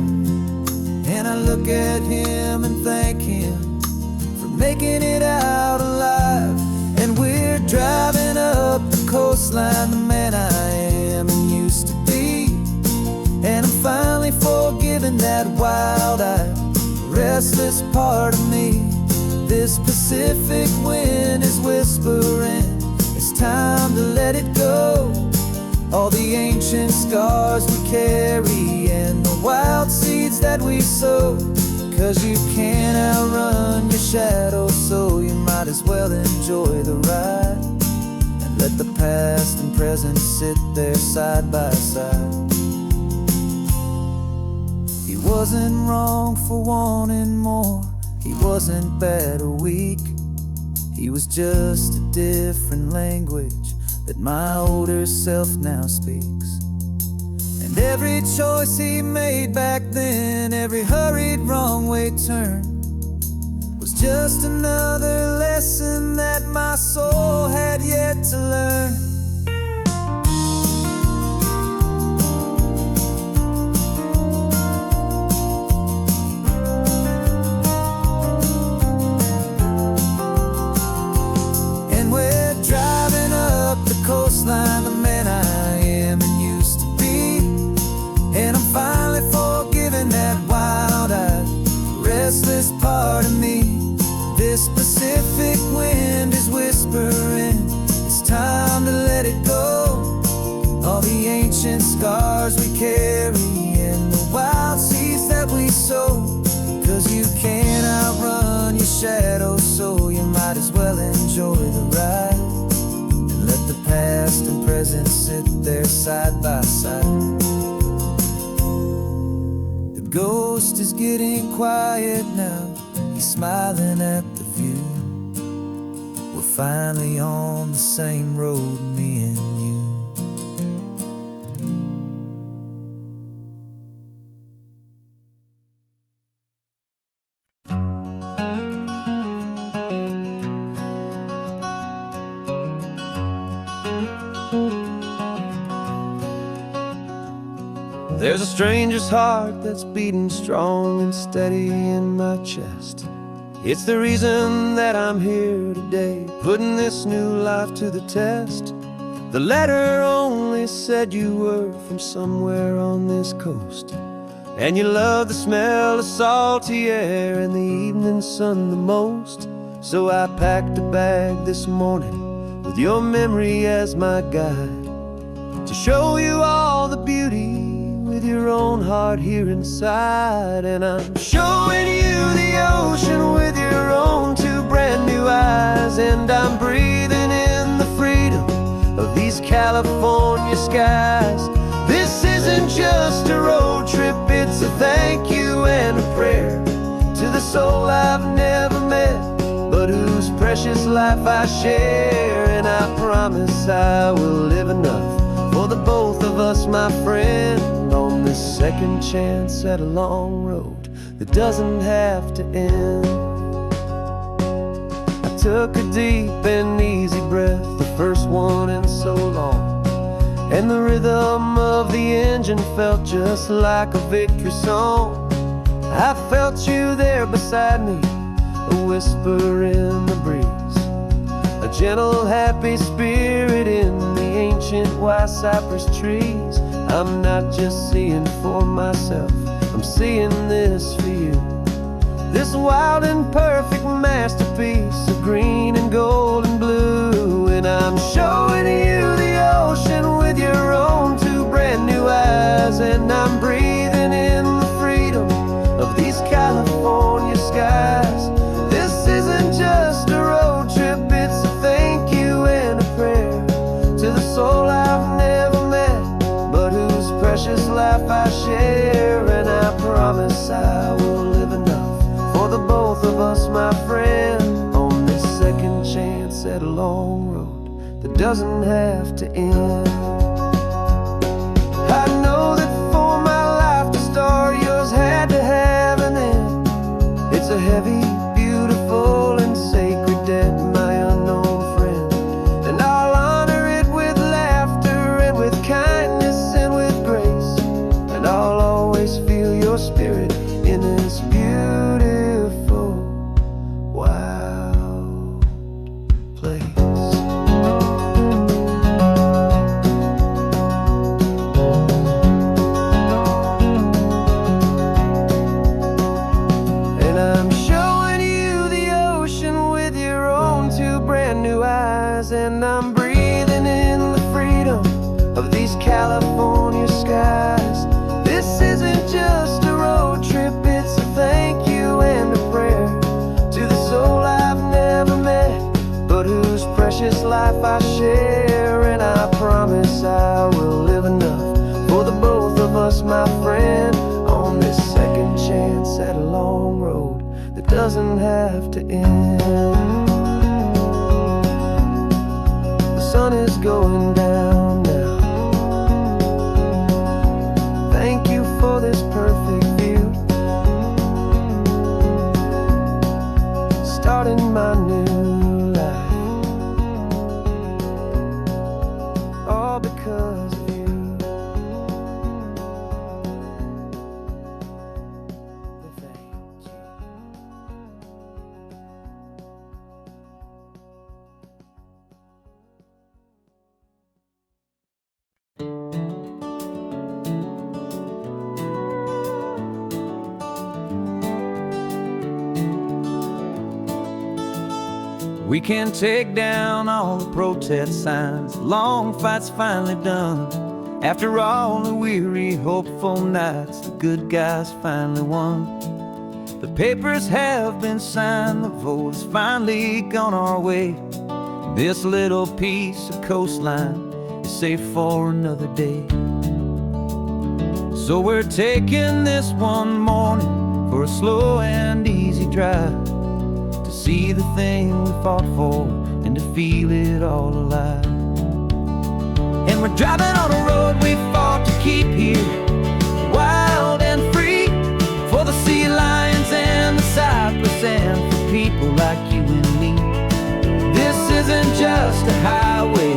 and I look at him and thank him for making it out alive. And we're driving up the coastline, the man I am and used to be, and I'm finally forgiving that wild-eyed, restless part of me. This Pacific wind is whispering, it's time to let it go. All the ancient scars we carry and the wild seeds that we sow, 'cause you can't outrun your shadow, so you might as well enjoy the ride, and let the past and present sit there side by side. He wasn't wrong for wanting more, he wasn't bad or weak. He was just a different language that my older self now speaks. And every choice he made back then, every hurried wrong way turn, was just another lesson that my soul had yet to learn. ancient scars we carry and the wild seeds that we sow. 'Cause you can't outrun your shadow, so you might as well enjoy the ride. And let the past and present sit there side by side. The ghost is getting quiet now, he's smiling at the view. We're finally on the same road, me and you. There's a stranger's heart that's beating strong and steady in my chest. It's the reason that I'm here today, putting this new life to the test. The letter only said you were from somewhere on this coast, and you love the smell of salty air and the evening sun the most. So I packed a bag this morning with your memory as my guide, to show you all the beauty with your own heart here inside. And I'm showing you the ocean with your own two brand new eyes. And I'm breathing in the freedom of these California skies. This isn't just a road trip, it's a thank you and a prayer to the soul I've never met, but whose precious life I share. And I promise I will live enough for the both of us, my friend, on this second chance at a long road that doesn't have to end. I took a deep and easy breath, the first one in so long, and the rhythm of the engine felt just like a victory song. I felt you there beside me, a whisper in the breeze, a gentle, happy spirit in the ancient white cypress trees. I'm not just seeing for myself, I'm seeing this for you. This wild and perfect masterpiece of green and gold and blue. And I'm showing you the ocean with your own two brand new eyes. And I'm breathing in the freedom of these California skies. This isn't just a road trip, it's a thank you and a prayer to the soul I've never met, but whose precious life I share. And I promise I will live enough for the both of us, my friend, on this second chance at a long road that doesn't have to end. I know that for my life to start, yours had to have an end. It's a heavy, beautiful, and sacred debt, my unknown friend, and I'll honor it with laughter and with kindness and with grace. And I'll always feel your spirit in this beautiful, wild place. And I'm showing you the ocean with your own two brand new eyes. And I'm breathing in the freedom of these California skies. This isn't just a road trip, it's a thank you and a prayer to the soul I've never met, but whose precious life I share. And I promise I will live enough for the both of us, my friend, on this second chance at a long road that doesn't have to end. The sun is going down now. Thank you for this perfect view, starting my new life, all because of you. Thank you. We can take down all the protest signs, long fight's finally done. After all the weary, hopeful nights, the good guys finally won. The papers have been signed, the vote has finally gone our way. This little piece of coastline is safe for another day. So we're taking this one morning for a slow and easy drive, to see the thing we fought for and to feel it all alive. And we're driving on a road we fought to keep here, wild and free, for the sea lions and the cypress and for people like you and me. This isn't just a highway,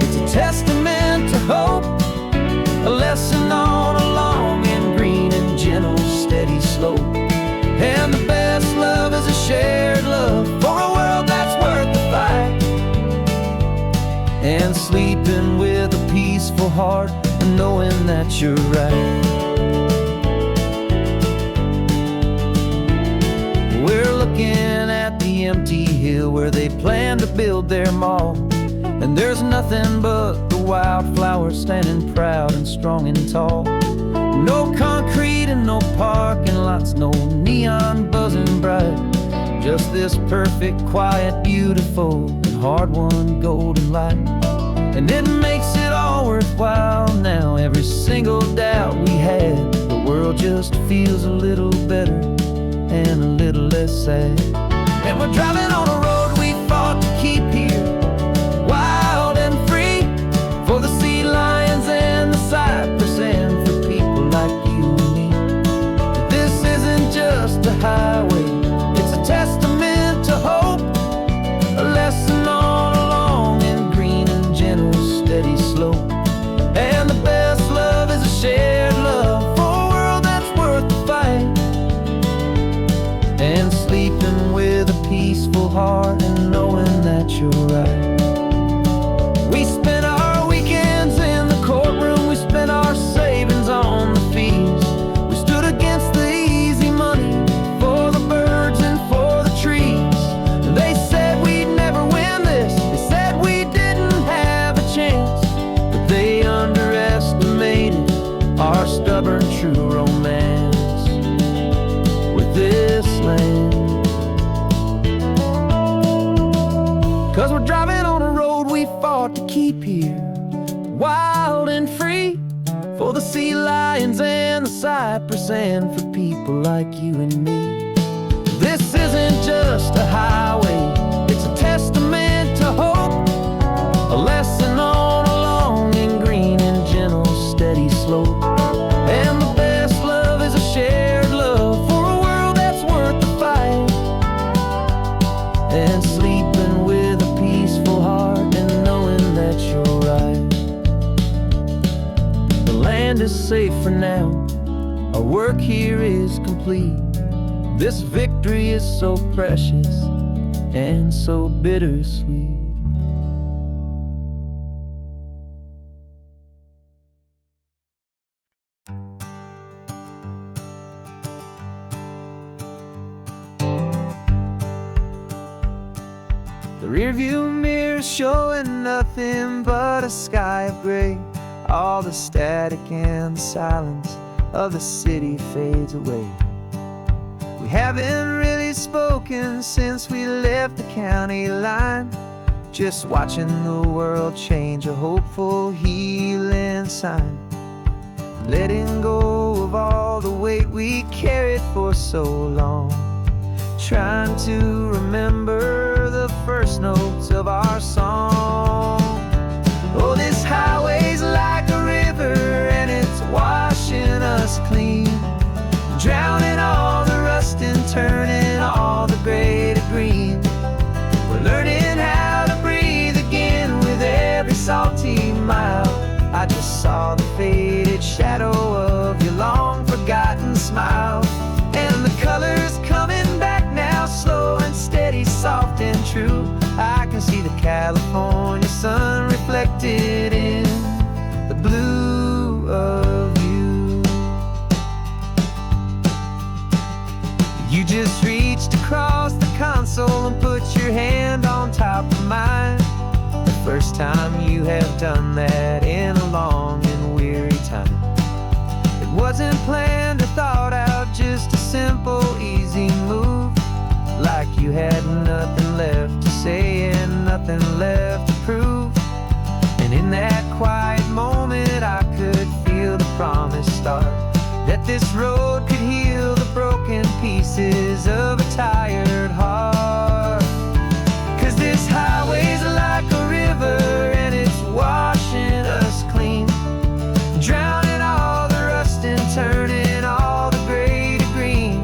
it's a testament to hope, a lesson on a long and green and gentle steady slope. And the best love is a shared love for a world that's worth the fight, and sleeping with a peaceful heart and knowing that you're right. We're looking at the empty hill where they plan to build their mall, and there's nothing but the wildflowers standing proud and strong and tall. No concrete and no parking lots, no neon buzzing bright, just this perfect, quiet, beautiful, and hard-won golden light. And it makes it all worthwhile now. Every single doubt we had, the world just feels a little better and a little less sad. And we're driving on a road we fought to keep here, wild and free, for the sea lions and the cypress and for people like you and me. This isn't just a highway, it's a testament to hope, a lesson on a long and green and gentle steady slope. And the best love is a shared love for a world that's worth the fight, and sleeping with a peaceful heart and knowing that you're right. We spent our weekends in the courtroom, we spent our savings on the fees. We stood against the easy money for the birds and for the trees. And they said we'd never win this, they said we didn't have a chance, but they underestimated our stubborn true romance with this land. 'Cause we're driving on a road we fought to keep here, wild and free, for the sea lions and the cypress and for people like you and me. This isn't just a highway, it's a testament to hope, a lesson on a long and green and gentle steady slope. And the best love is a shared love for a world that's worth the fight, and sleeping with a peaceful heart and knowing that you're right. The land is safe for now, our work here is complete. This victory is so precious and so bittersweet. The rearview mirror showing nothing but a sky of gray. All the static and the silence of the city fades away. We haven't really spoken since we left the county line, just watching the world change, a hopeful healing sign. Letting go of all the weight we carried for so long, trying to remember the first notes of our song. Oh, this highway's like a river and it's washing us clean, drowning all the rust and turning all the gray to green. We're learning how to breathe again with every salty mile. I just saw the faded shadow of your long forgotten smile, and the colors coming back now, slow and steady, soft and true. I can see the California sun reflected in the blue of you. You just reached across the console and put your hand on top of mine. The first time you have done that in a long and weary wasn't planned or thought out, just a simple, easy move. Like you had nothing left to say and nothing left to prove. And in that quiet moment I could feel the promise start, that this road could heal the broken pieces of a tired heart. 'Cause this highway's like a river and it's washing us clean, drowning all the rust and turning all the gray to green.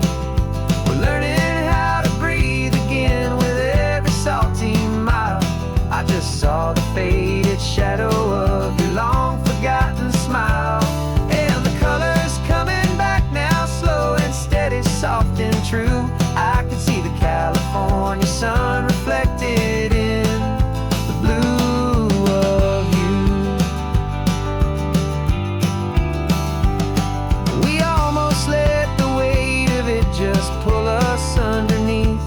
We're learning how to breathe again with every salty mile. I just saw the faded shadow of your long forgotten smile, and the colors coming back now, slow and steady, soft and true. I could see the California sun reflected in the blue of you. We almost let the weight of it just pull us underneath.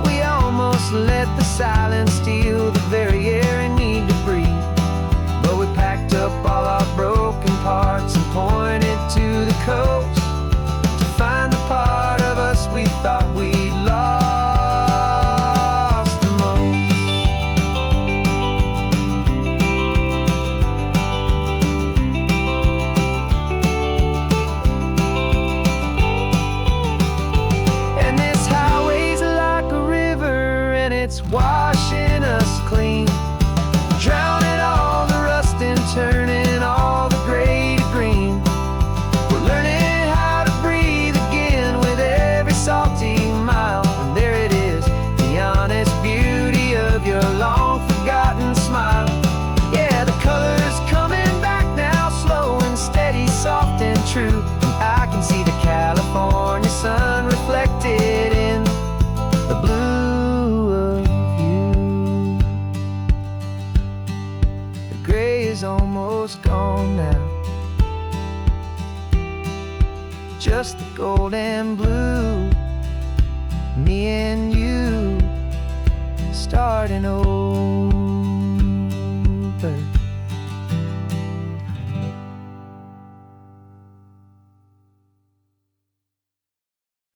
We almost let the silence steal the very air I need to breathe. But we packed up all our broken parts and pointed to the coast to find the part of us we thought we'd lost the most. And this highway's like a river and it's washing us clean, drowning all the rust and turning all the gray to green. We're learning how to breathe again with every salty mile. And there it is, the honest beauty of your long forgotten smile. Yeah, the colors coming back now, slow and steady, soft and true. I can see the California sun reflected in the blue of you. The gray is almost gone now, just the gold and blue. Me and you starting over.